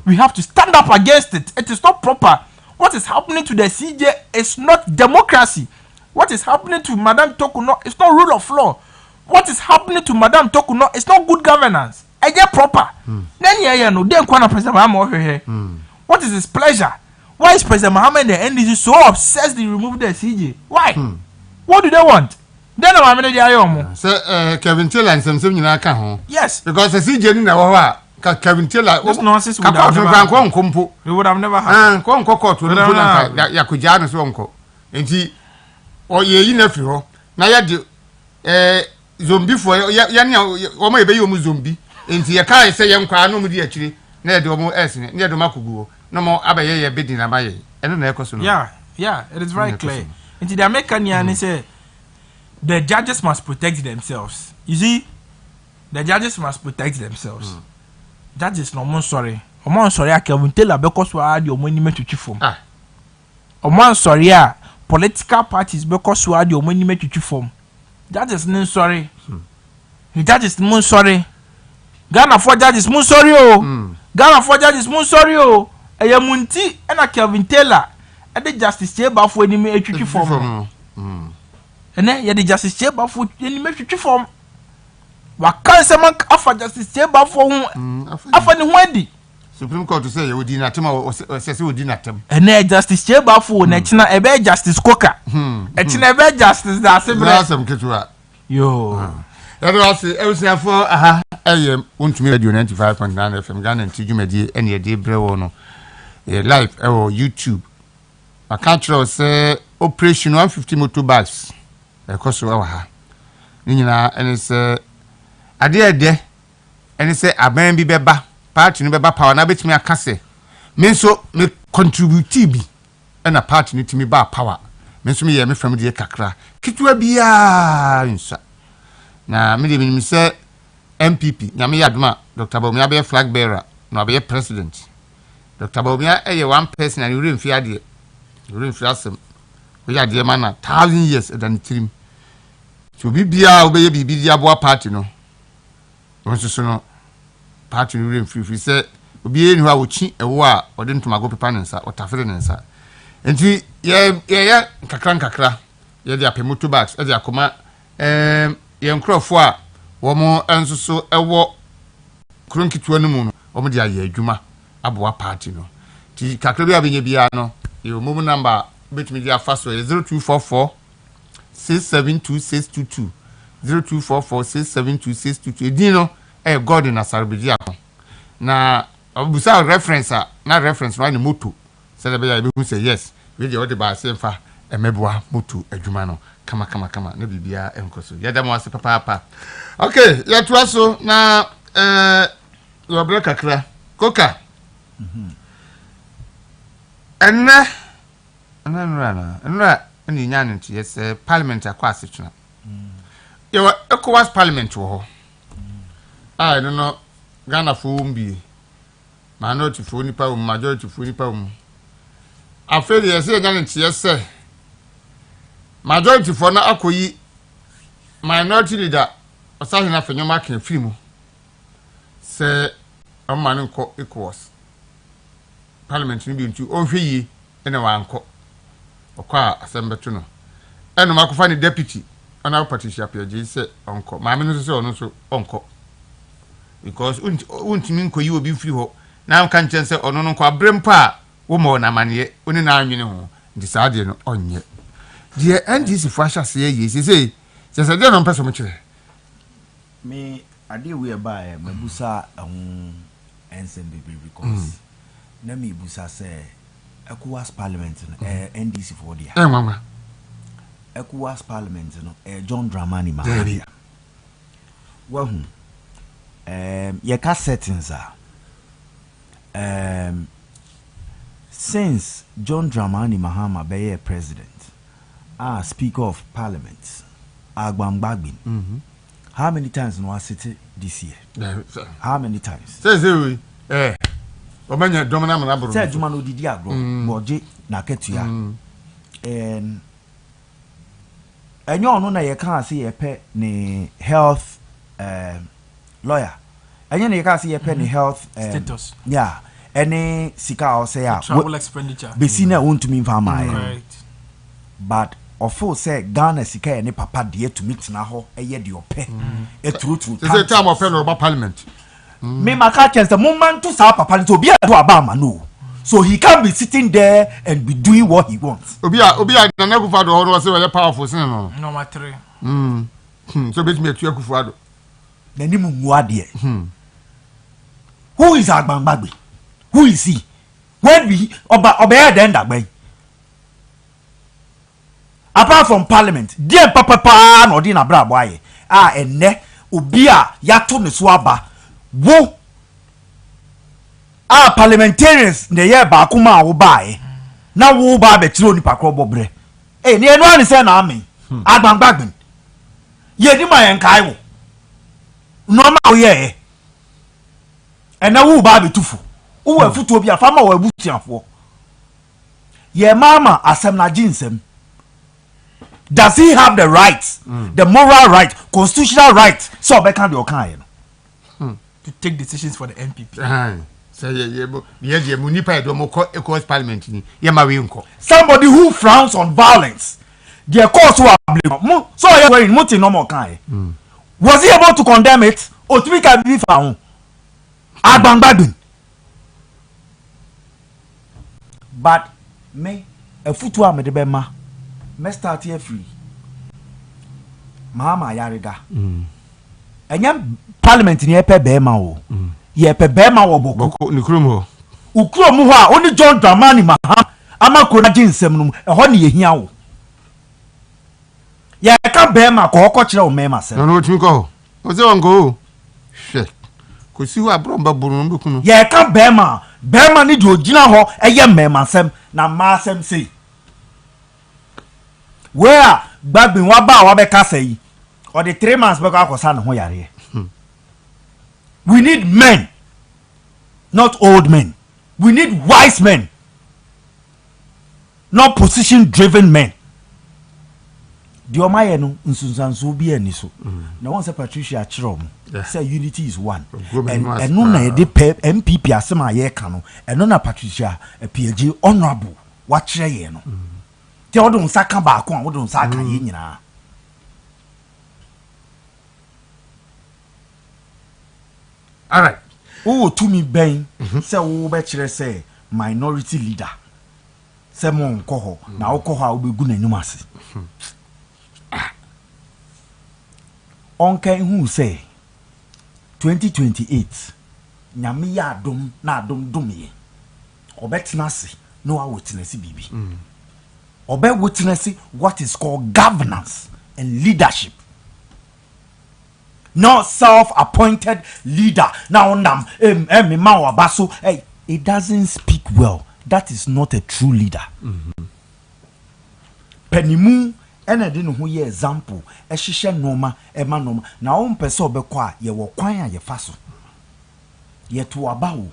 We have to stand up against it. It is not proper. What is happening to the CJ is not democracy. What is happening to Madame Tokuno is not rule of law. What is happening to Madame Tokuno is not good governance. It's proper. What is his pleasure? Why is President Mohammed and the NDC so obsessed they remove the CJ? Why? What do they want? Then I'm going to say Kevin Taylor and some yes. Because the CJ in our Kevin Taylor this nonsense would have never happened. Yakujana Sonko. And he or ye nephew. Now you zombie for Yanya or maybe you zombie. And the car say young car no media actually near the more essence near the Makugu. No more Abaye bidding Abaye. Yeah, it is very clear. And the American say the judges must protect themselves. You see, the judges must protect themselves. Judges no more sorry. Omo sorry I can tell her because we are the money to form. Omo sorry political parties because we are the money to form. Judges no sorry. Judges no sorry. Ghana for judges mo sorry o. Ghana for judges mo sorry o. Eye munti na Kevin Taylor e de justice chamber for any me atwitwi form. Ene ye de justice chamber for any me atwitwi form. Wa kan se man afa justice chamber for hu afa ni hu adi. Supreme Court say you di na tem o say we di na tem. Ene justice chamber for na china e be justice koka. E china e be justice Dasebre. Dasem ketua. Yo. That was everything for untumi radio 95.9 FM Ghana ntijumedi ene ye de brewo no. Live YouTube. I can't say operation 150 motor bags. Because we ha. Ninyina ene say ade ene say aban bi beba party no beba power na betimi aka say me so me contribute bi na party no timi ba power. Me so me ye me from de kakra. Kitwa bia nsa. Na me de me say MPP nyame yadoma Dr. Bawumia be flag bearer no be president. Dr. Bawumia one person and you remfi ade. You remfi asem. We ade man 1,000 years than trim. So bibia obeye bibia boa party no. Wonso so no party no remfi say obi eni wa wochi ewo a ode ntomago pepa nensa otafere nensa. Enti ye kakra ye de apemoto bags e de akoma ye nkrofo a womo enso so ewo kronkituo no mu no womo de aye adwuma aboa party no ti kakra bi abenye bia no ye omo number betimi dia faso 0244 672622 0244 672622 edin no God in Asarbedia na obusa reference na reference no moto say be ya be say yes we dey order ba say fa emeboa moto adwuma no kama na bibia enkoso ya da mo ase papa. Okay, ya to aso na your break kakra koka enna ni nyan nti yes parliament akwa asetuna yo ECOWAS parliament wo ho I don't know Ghana fo mbi minority fo nipa majority fo nipa afeli yes nyan nti yes majority fo na akoyi minority leader osahi na fanyoma kan film se amman nko ECOWAS parliament ni bi ntu onhweyi ene wanko okwa asembeto no eno makofa ni deputy ana Patricia Piaji say onko maame no so ono so onko because untimi nkoyi obi firi ho na kan chen say ono no kwa brempa wo ma na mane oni na anwene ho ndi saade no onye die NDC fasha say ye say de no person mo kire me ade we ba mabusa ensem baby because na me busa say ECOWAS parliament NDC for dia mama ECOWAS parliament John Dramani Mahama wahu ye ka settings since John Dramani Mahama be president speaker of parliament Agbamgbagin how many times no city this year how many times say Omanya Domina Manabro. Say Juma no didi agro, boje na ketua. And enyo no na ye kan say ye pe ni health lawyer. Enyo na ye kan say ye pe ni health status. Yeah. Any sika or say travel expenditure. Be seen won't mean for my. Right. But of say Ghana sika any papa de to meet na ho eye de ope. E true. Say time of about parliament. Me maka chance the moment to sa papa to be a do abama no. So he can't be sitting there and be doing what he wants. Obi na na kufa do no say we powerful sin no. Number 3. So bet me atu kufa do. Na ni mu ade. Who is Agbangbagbe? Who is he? When we oba then that way. Apart from parliament, dear papa no di na bra boy. Enne obi a yato ne so aba. Wo parliamentarians ne ye ba kuma wo bae na wo ba be tiro nipa kro bobre ne eno ani se na ame Agbangbagben ye di ma yen kai wo no ma wo ye na wo ba be tufu wo afutu obi afama wo abutiafo ye mama asem na jinsem. Does he have the rights, the moral right, constitutional right so be kan de o kan ye no to take decisions for the MPP. Say ye munipa do mo call ECOWAS parliament ni ye ma we nko. Somebody who frowns on violence. Their cause who are blame. So ye wearing muti no more kan. Was he able to condemn it? Or to be can be found. Agbangbagben. But me a futu am de be ma. Me start here free. Mahama yarega. Enyam parliament ni epe bema o. Ye epe bema wo boko ni krom ho. Ukrom ho a oni John Dramani Mahama amako na ginsem no ho ne yehia wo. Ye ka bema ko kire o mema se. No timi ko. O se wongo. Hwe. Ko si wa bro mba buru no bekunu. Ye ka bema ni de ogina ho eye mema sem na ma sem sei. Where Gbagben wa ba wa be ka sei. Or the 3 months back akosa ne ho yare. We need men, not old men. We need wise men, not position-driven men. The Omaye no nsunsanso bi ani so. Na won say Patricia Chirom say unity is one. And no na de MPP asema ye ka no. And no na Patricia PG honorable wa kire ye no. Te odo nsaka ba ko an odo nsaka ye nyina. All right. Who to me ben say wo be kire say minority leader. Say mo nko ho na wo ko ho a wo begu n'anyum ase. Onkan who say 2028 nyame ya adom na adom domye. Obetina ase no a witness bibi. Obe witness what is called governance and leadership. Not self-appointed leader. Now, it doesn't speak well. That is not a true leader. Penimu, and I didn't know ye example. A shisha noma, a manoma. Now, peso bequa, ye were quire ye faso. Yet to about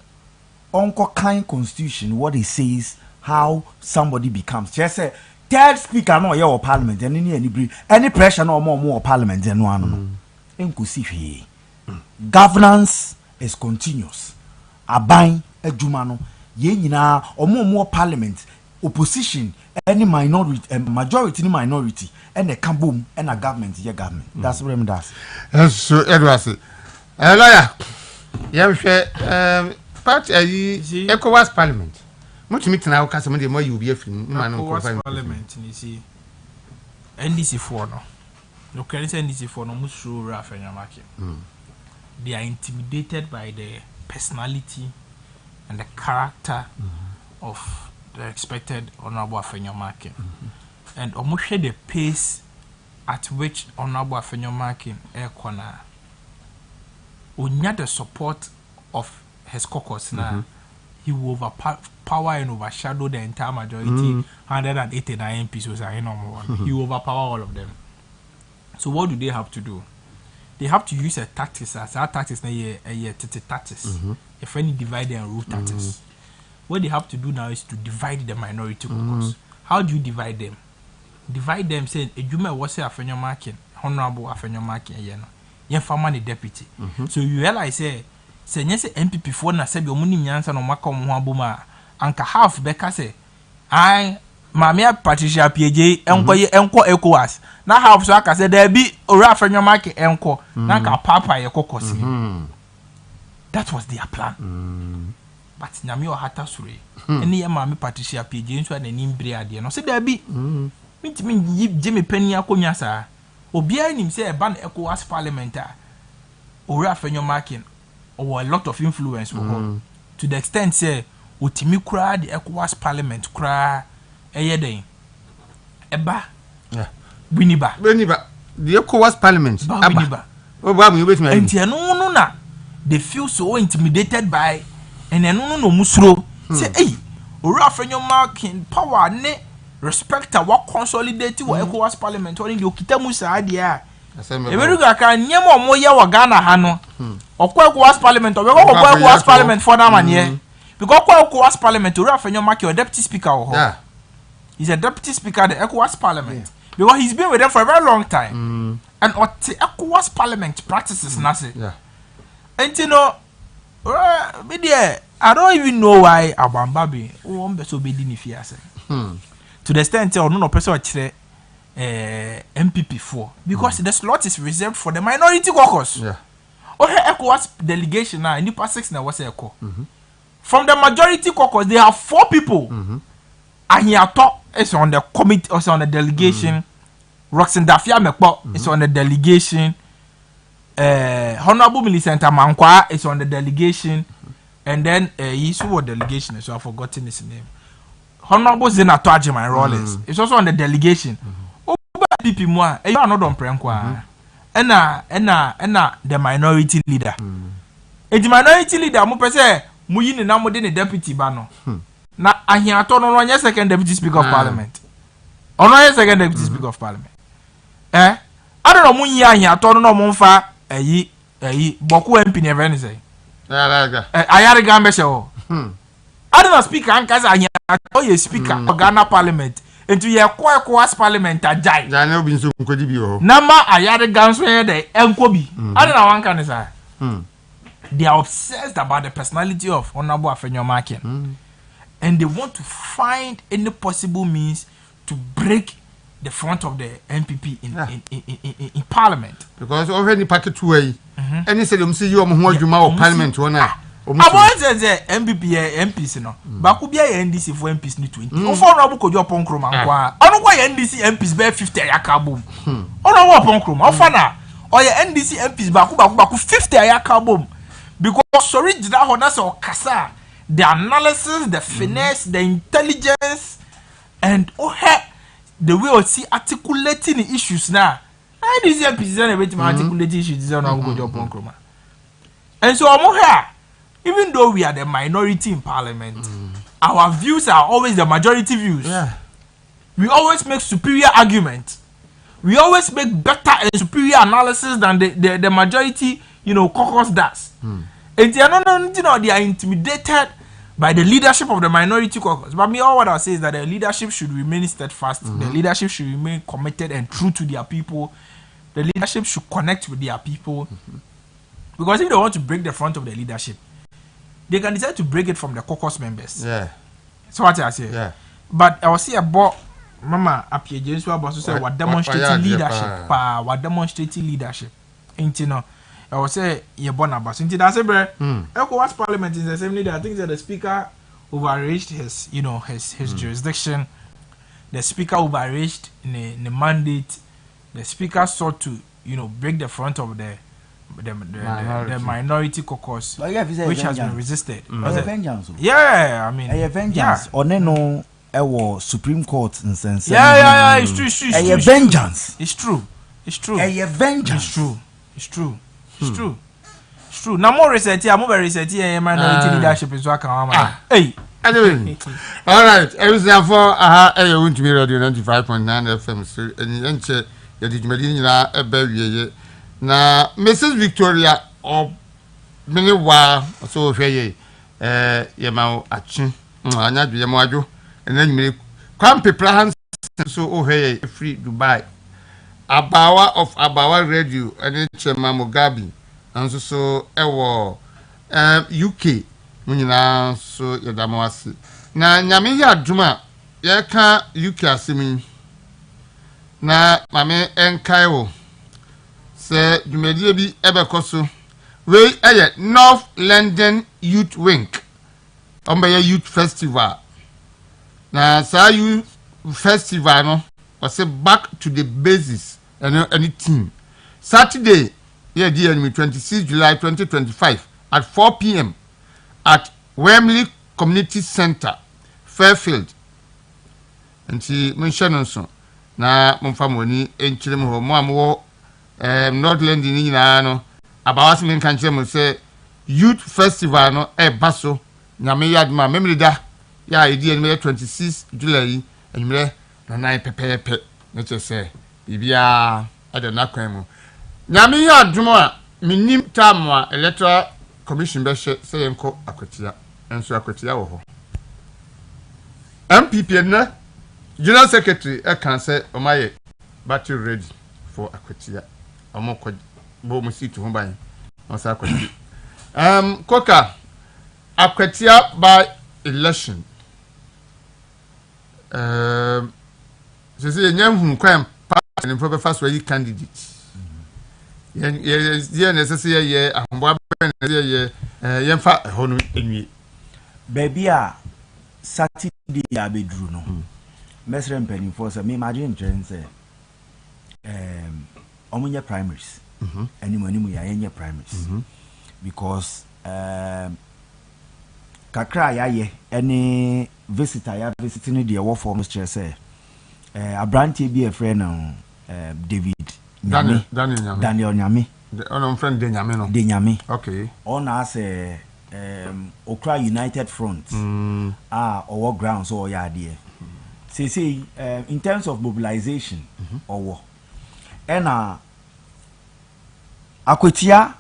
Uncle kind constitution, what it says, how somebody becomes. Just say, third speaker, no, your parliament, and any pressure, no more parliament than one. Governance is continuous. Aban ejuma no ye nyina omo parliament opposition any minority majority ni minority and a boom and a government government. That's what I'm does. So Edward lawyer yeah part ECOWAS parliament what you meet now cause some more you be ECOWAS parliament you see NDC for no current NDC for no much show Raf and Yamaki. They are intimidated by the personality and the character of the expected Honorable Afenyomakin. And almost the pace at which Honorable Afenyomakin Ekwana would the support of his caucus now, he will overpower and overshadow the entire majority, 189 MPs. He will overpower all of them. So what do they have to do? They have to use a tactics as our tactics tactics. If any divide and rule tactics. What they have to do now is to divide the minority caucus. How do you divide them? Divide them saying a Juma was a Afenyomakin, Honorable Afenyomakin, yen farmer the deputy. So you realize say yes MPP for na said your money nyansa no maka mo aboma anka half beka say I Mamia Patricia PJ enko ECOWAS na half so aka say there be ora Afenyomakin enko na ka papa ye caucus. That was their plan. But nyame o hata sure eni ye maame Patricia PJ nso na nimbre ade no se da bi mitimi Jimmy Penny akonwa saa obi anim say e ba na ECOWAS parliament a ora Afenyomakin or a lot of influence to the extent say otimi kura the ECOWAS parliament kura eye den eba winiba the ECOWAS parliament aba oba mu wait me enti na they feel so intimidated by and no musro say hey ora Afenyomakin power ne respect our consolidate wo ECOWAS parliament oni de okita musa ade a eberuga ka nyemo mo ye wo Ghana ha no okwa ECOWAS parliament o be ko ECOWAS parliament for na manye because ECOWAS parliament ora Afenyomakin deputy speaker ho he's a deputy speaker of the ECOWAS parliament because he's been with them for a very long time and what the ECOWAS parliament practices na say and you know I don't even know why Abambabi won't be so big in fiase. To the extent or no person MPP4 because the slot is reserved for the minority caucus. ECOWAS delegation now in the past 6 now was ECO. From the majority caucus, they have 4 people. And he is on the committee, also on the delegation. Roxanne Dafia Mekbo is on the delegation. Honorable Millicent Amankwa is on the delegation. And then he's what delegation, so I've forgotten his name. Honorable Zenato Agyei Rollins is also on the delegation. PP moi, you are not on Prenkwa. And the minority leader. And the minority leader, Mupe say, Muyin and Namodin deputy bano. Na Ahiato no one second deputy speaker of parliament. On one second deputy speaker of parliament. I don't know Munya Ahiato no Monfa, Boku MP never say. Ayari Gambe show. I don't know speaker Ankas Ahiato, you speaker of Ghana parliament. Into your ECOWAS parliament Agyei. Nama Ayari Gambe de Enkobi. I don't know one can say. They are obsessed about the personality of Honorable Afenyomakin. And they want to find any possible means to break the front of the MPP in parliament. Because already packet 2A. And he said, see you are parliament. I want to say MPP MPs no. Bakubia NDC for MPs ni 20. Ofo na buko jo pon kroma kwa. Ono kwa NDC MPs be 50 ayaka bom. Ono wa pon kroma. Ofo na oye NDC MPs baku 50 ayaka bom. Because sorry did that na so kasa the analysis, the finesse, the intelligence and the way we see articulating the issues now. NDC MPs are able to articulate issues on go jo pon kroma. And so I'm here. Even though we are the minority in parliament, our views are always the majority views. We always make superior arguments. We always make better and superior analysis than the majority, caucus does. And they are intimidated by the leadership of the minority caucus. But me, all what I say is that the leadership should remain steadfast. The leadership should remain committed and true to their people. The leadership should connect with their people. Because if they want to break the front of the leadership, they can decide to break it from the caucus members. So what I say? but I was see a ball mama appear James about to say what demonstrating leadership what demonstrating leadership ain't you know I was say you born about so Dasebre ECOWAS parliament is the same leader. I think that the speaker overreached his his jurisdiction. The speaker overreached in the mandate. The speaker sought to break the front of the minority caucus, which has been resisted. Vengeance. Yeah, I mean, vengeance. Or Supreme Court in sense. Yeah, it's true. Vengeance. It's true. Vengeance. It's true. Now more research here, minority leadership is what come. Hey. Anyway, all right. Everything for I want to be radio 95.9 FM. So, and you did Medina a baby. Now, Mrs. Victoria or many while so fair. Yamau Achin, Anya Yamaju, and then me Quampi plans so oh hey free Dubai. Abawa of Abawa Radio and it's Mugabe and so UK. Munina so yadamwasi na nyame ya adwuma ya ka UK asemi na mame enkai wo se dwumadie bi ebekoso we eye North London Youth Wing ombe youth festival na sa youth festival no was back to the basis any team Saturday yeah the 26 July 2025 at 4 p.m. at Wembley Community Center, Fairfield. And see, Munshanoso. Na Mumfamoni, Enchilem, Mammo, Northland in Inano, about us, men can say, Youth Festival, no, Basso, Nameyadma, memory da, ya idea, May 26 July, and me, no, 9 pepe, let's say, Bibia, I don't know, Cremo. Namia Duma, Minim Tamwa, electoral. Commission Beshe say enko akwatia enso akwatia wo ho MPP na General Secretary e kan say omaye battery ready for akwatia omoko bo mu seat ho ban onsa akwati koka akwatia by election so say nyam hu kwan party ni for first way candidate yeah necessary yeah ahombo yemfa honu enwi baby a Saturday ya bedru no mesre mpani for say me imagine trend say omunye primaries animu ya yenye primaries because kakra ya ye any visitor ya visiting the war for Mr. say abrantie bi e friend David Daniel Nyame on friend de Nyame no de Nyame okay on as Okra United Front our ground so ya there say in terms of mobilization or and Akwatia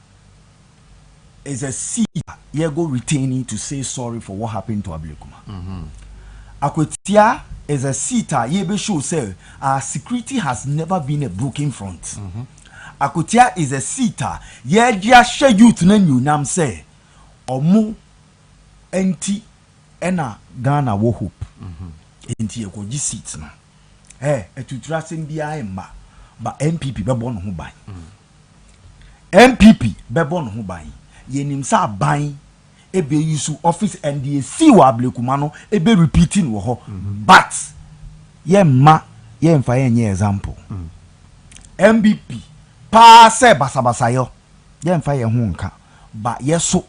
is a seed you go retaining to say sorry for what happened to Ablekuma. Akwatia is a seat ye be show say our security has never been a broken front. Akwatia is a seat ye dia share youth na nyunam say omu enti ena Ghana wo hope. Enti e ko gi seat na. Etutura sem bia emma ba MPP be bon ho ban. MPP be bon ho ban. Ye nim sa ban ebe use office and the see wa Ablekuma no ebe repeating wo ho but ye ma ye mfa ye nye example MBP pa se basabasa yo ye mfa ye ho nka ba ye so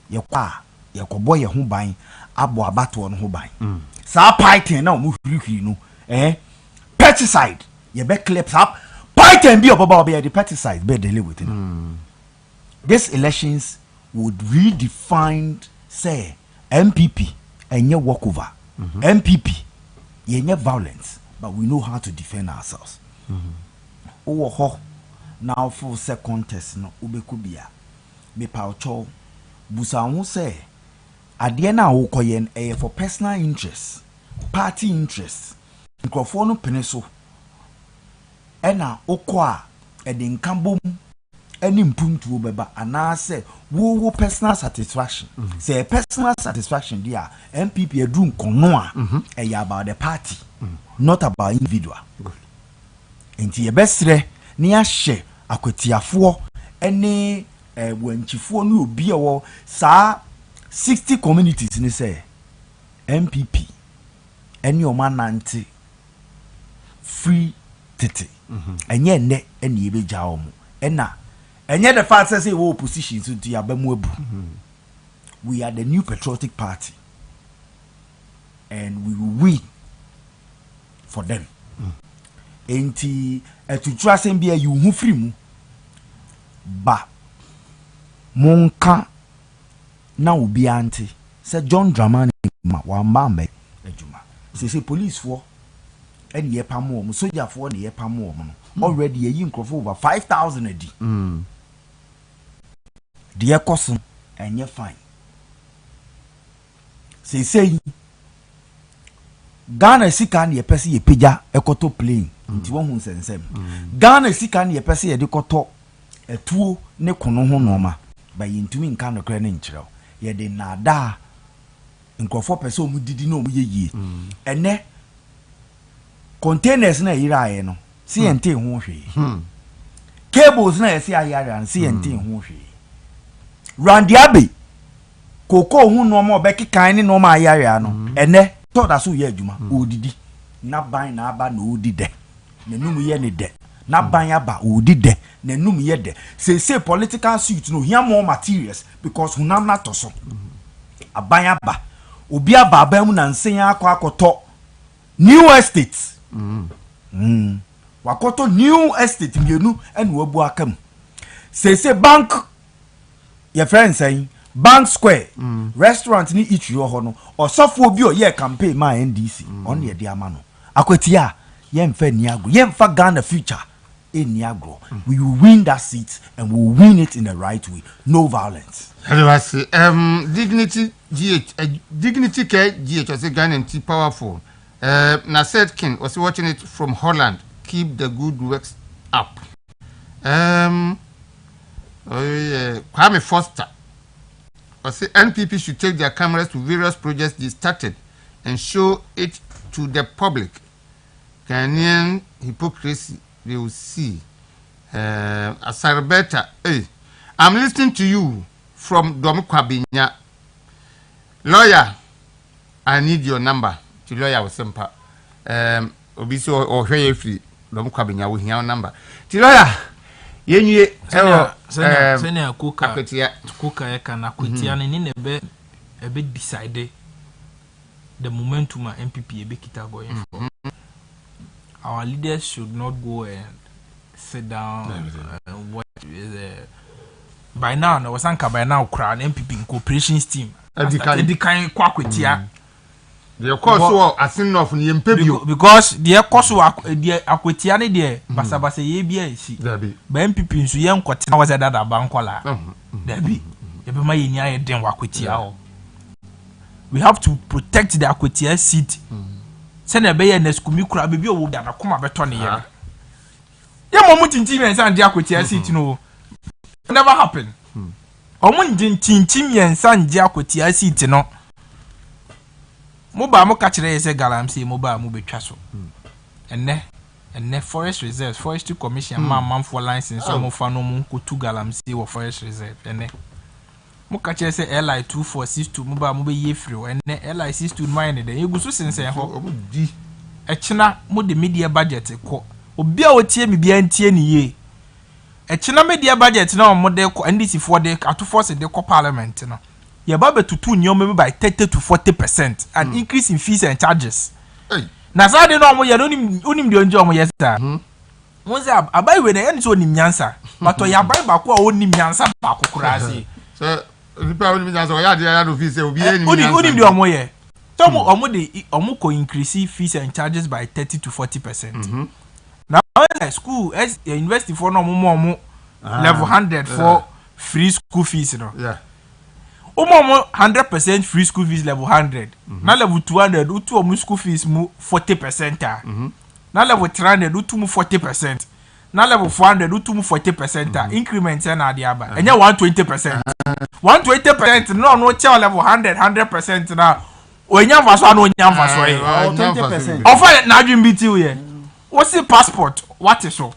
ye kwa ye kobo ye ho ban abo abato no ho ban sa python na mo hwihwi no pesticide ye be clips up python bi oboba be the pesticide be deal with it. These elections would redefine say MPP and your walkover. MPP yenye violence, but we know how to defend ourselves. Now for second contest no ubekubia be paucho busa who say adiena wokoyen for personal interest, party interest. Microphone peneso ena okwa edin kambom any mpuntu beba and I say wo personal satisfaction. Say personal satisfaction there MPP a drum konoa about the party, not about individual. Enti ye bestre ni ahye akwetiafo ene wanchifo no obi e wo saa 60 communities ni say MPP ene o manante free tete enye ne ene ebeja omo ena enye the fact say we opposition to the abamu abu we are the new patriotic party and we will win for them. Enti etutua sem bia you hu free mu ba monka na obi anti say John Dramani ma wa me ejuma say police for any ye pamo mo soldier for ne ye pamo mo already ye nkrofo over 5,000 adi de ekoso enye fine say Ghana sika na ye pese ye peja ekoto plane nti won hu nsensem Ghana sika na ye pese ye de koto etuo ne kono ho noma ba yintumi nka no kra ne nkyerɛw ye de nada nkrofo pese o mu didi na o mu yeye ene containers na yirae no CNT ho hwe cables na yesi ayare an CNT ho hwe randiabe koko hu noma obekikan ne noma ayare no ene to da so ye adwuma odidi na ban na aba na odide na num ye ne de na ban aba odide na num ye de say political suit no here more materials because hunam na to so aban aba obi aba mu na nsen akoto new estate wakoto new estate mienu enu obu akam say bank your friend saying Bank Square restaurant ni itrio ho no osofo obi o ye campaign ma NDC on ye de ama no akwatia ye mfa niagro ye mfa Ghana future niagro we will win that seat and we will win it in the right way, no violence. Dignity care GH was a Ghana and powerful. Nasser King was watching it from Holland. Keep the good works up. Kwame Foster. I say NPP should take their cameras to various projects they started and show it to the public. Ghanaian hypocrisy they will see. Asarbeta, hey, I'm listening to you from Domukwabinya. Lawyer, I need your number. The lawyer was simple. Obiso or very free. Domukwabinya will hear your number. The lawyer. Yenye senya kuka yeka na kwetia ni nebe ebe decide the momentum MPP ebe kita going for. Our leaders should not go and sit down what is by now no wasanka by now crowd MPP cooperations team the kind kwa kwetia the course so asin of ni mpebio because the course the akwetia ne de basabasa ye bia isi ba MPP nso ye nkote na waza dada bankola dabi ye be ma ye nya ye den wakwetia ho. We have to protect the akwetia seat se na be ye na skumi kura bebi owo da na koma beto ne ye mo tintim yen san de akwetia seat no never happen omo tintim yen san de akwetia seat no Moba mo catch say galamsey moba mo betwa so. Enne forest reserve, forestry commission man for license so mo fa no mo ko 2 galamsey wo forest reserve enne. Mo catch say LI 2462 moba mo be ye free enne LI 62 mine de egusu sensen ho di. Echina mo de media budget ko. Obi a otie me bia ntie ni ye. Echina media budget na mo de ko NDC for de ato force de ko parliament no. Your Baba to 2 nyom by 30 to 40% an increase in fees and charges. Na sa de no mo ye onim de onje mo yesa. Mo say abai we na ye nso onim nyansa. But o ya bai ba ko onim nyansa ba kokura ase. So people onim nyansa o ya de ya no fees obi enim nyansa. Onim de omo ye. So omo ko increase fees and charges by 30 to 40%. Now school as university for no mo level 100 for free school fees no. Yeah. Omo 100% free school fees level 100. Na level 200 utu omo school fees mu 40% na level 300 utu mu 40%. na level 400 utum 40% increment na ade aba enya 120%. 120% no che level 100% na onya mfaso na onya mfaso ye 20%. ofa na adwin biti we wo si passport what is so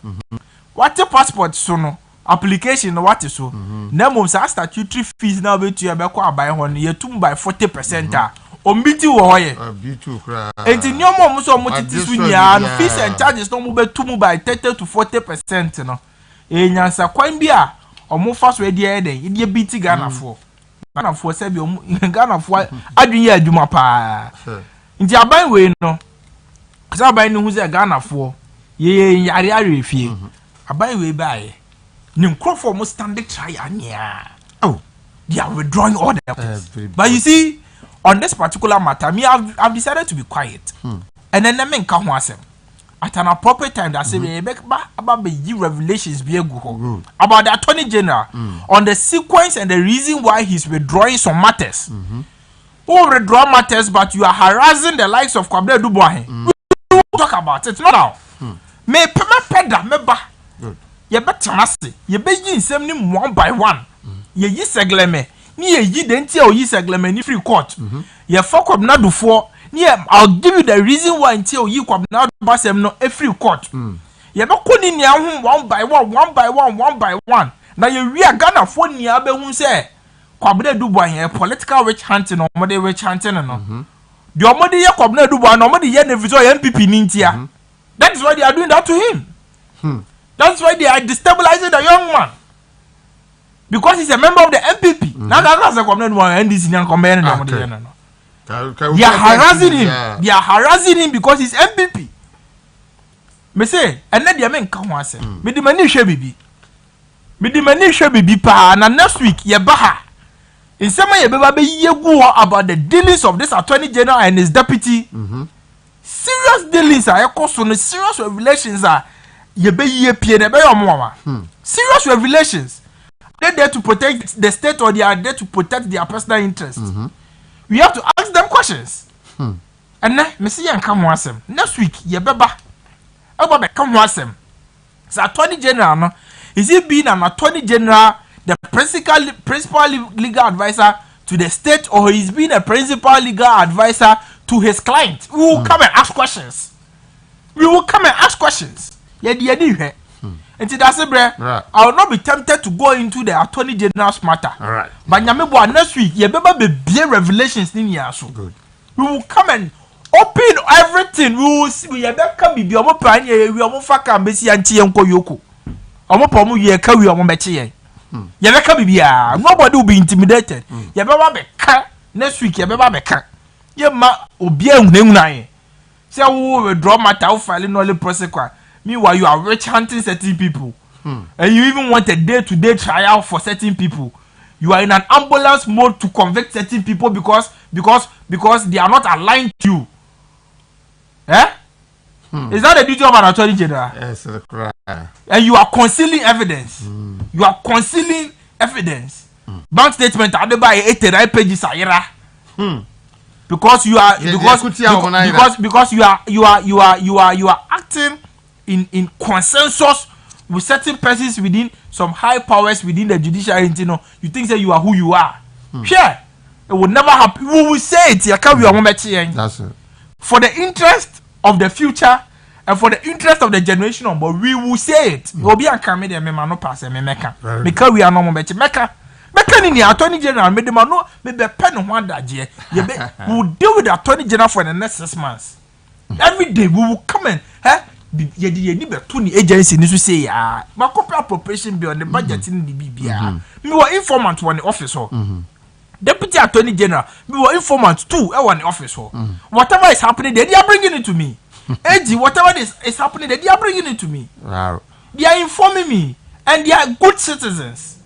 what passport so no application no what is so na mom sa statutory fees na betu e be kwa abai ho no yetum by 40% ombiti wo hoye bitu kra enti nyomo mo so mo titi sunya no fees and charges no mo betum by 30 to 40% no enyansa kwan bi a omo fa so e de biti Ghana for se bi omo Ghana for adwin ye adwuma pa nti aban we no sa aban ni hu se Ghana for ye yare arefie aban we bae ni nkrofo mo standing try ania oh they are withdrawing all the but you see on this particular matter me I've decided to be quiet and then me nka ho asem at an appropriate time that say about the revelations be about the Attorney General on the sequence and the reason why he's withdrawing some matters. Who withdraw matters, but you are harassing the likes of Kwabena Dubois. We talk about it, not now. Me peda me ba. Ye better masi. Ye be yin sem ni one by one. Ye yi segleme. Ni ye yi denti o yi segleme ni free court. Ye for Kwabena Dufo. Yeah, I'll give you the reason why until you come now basem no every court. You be kuni ni ahun one by one. Now you we are Ghana for ni abe hun say Kwabena Dubois here political witch hunting or mode witch hunting no. The omode ye Kwabena Dubois no omode ye neviso MPP ni ntia. That is why they are doing that to him. That's why they are destabilizing the young man. Because he's a member of the MPP. Now that's a Kwabena Dubois NDC ni compare na omode no. They are harassing him. They are harassing him because he's MPP. Me say, and then the men come once. Me the money share bibi. Me the money share bibi pa. Na next week ye baha. In some way ye beba be ye go about the dealings of this Attorney General and his deputy. Serious dealings are no serious revelations are ye be ye pie ne be yo mo. Serious revelations. They're there to protect the state or they are there to protect their personal interests. We have to ask them questions. And then, me see you come once. Next week, ye beba. Oba come once. So Attorney General, no, is he being an Attorney General, the principal legal advisor to the state, or he's being a principal legal advisor to his client? We will come and ask questions. We will come and ask questions. Ye and to Dasebre, I will not be tempted to go into the Attorney General's matter. Alright. But Nyamebo next week, ye beba be revelations in here so. Good. We will come and open everything. We will see. We come be omo plan ye. We omo faka mbesi anti yenko yoko. Omo pomu ye ka we omo meche ye. Ye beka bibia. Nobody will be intimidated. Ye beba be ka next week. Ye beba be ka. Ye ma obi ehunehuna ye. Say we withdraw matter. We file no le prosecute. Meanwhile, you are witch hunting certain people, and you even want a day-to-day trial for certain people. You are in an ambulance mode to convict certain people because they are not aligned to you. Eh? Is that the duty of an Attorney General? Yes, correct. And you are concealing evidence. You are concealing evidence. Bank statement are by 89 pages. Because you are you are acting in consensus with certain persons within some high powers within the judiciary. You think that you are who you are. Sure, it will never happen. We will say it. That's it. For the interest of the future and for the interest of the generation on board, we will say it. We will be a camera. No pass. Because we are no more Mecca. Mecca in the Attorney General. Maybe pen one that year. We will deal with the Attorney General for the next 6 months. Every day we will come and ye ni be to ni agency ni so say ya ma corporate appropriation bill on the budget ni bibia me were informant one office ho deputy Attorney General me were informant too e one office ho whatever is happening they are bringing it to me whatever is happening they are bringing it to me. Wow. They are informing me and they are good citizens.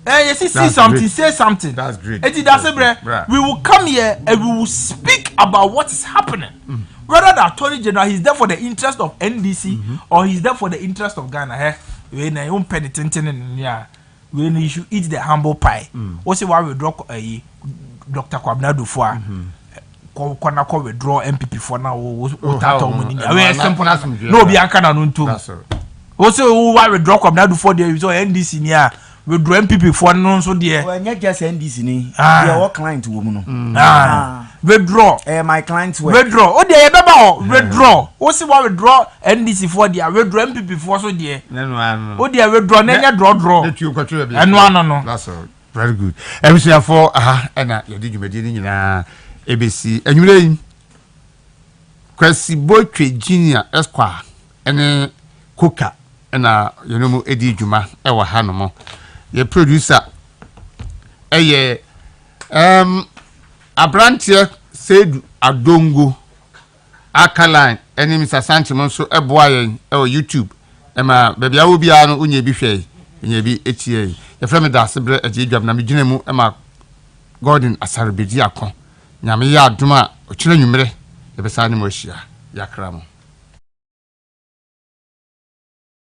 You see something great. Say something. That's great. Dasebre, we will come here and we will speak about what is happening. Whether the Attorney General is there for the interest of NDC or he's there for the interest of Ghana. When I don't pay attention in here, when you should eat the humble pie. What's why we draw Dr. Kwabena Dufo? Kona ko withdraw MPP for now. No, be ankana nuntu. Also who wa withdraw come na do for there so NDC ni a withdraw MPP for no so there. Well, not just NDC ni. They are client woman no. Withdraw. My clients were. Withdraw. Oh there beba o withdraw. O si wa withdraw NDC for there withdraw MPP for so there. No. O there withdraw na nya draw. Let you control be. No. That's all. Very good. Everything for and you did you ni na ABC. Anyway, Kwesi Boytwe Junior Esquire and Coca and you know Eddie Juma ewa hanomo. Ye producer Abrantia said Adongo Alkaline and Mr. Sanchez so eboyen YouTube. Emma baby I will be an unye bife in be HA. Your friend Dasebre Agyei job na mijinemu Emma Gordon Asarbedi akon. Nyame ya aduma ochire nwumre ye besa ni mo hia yakra mo.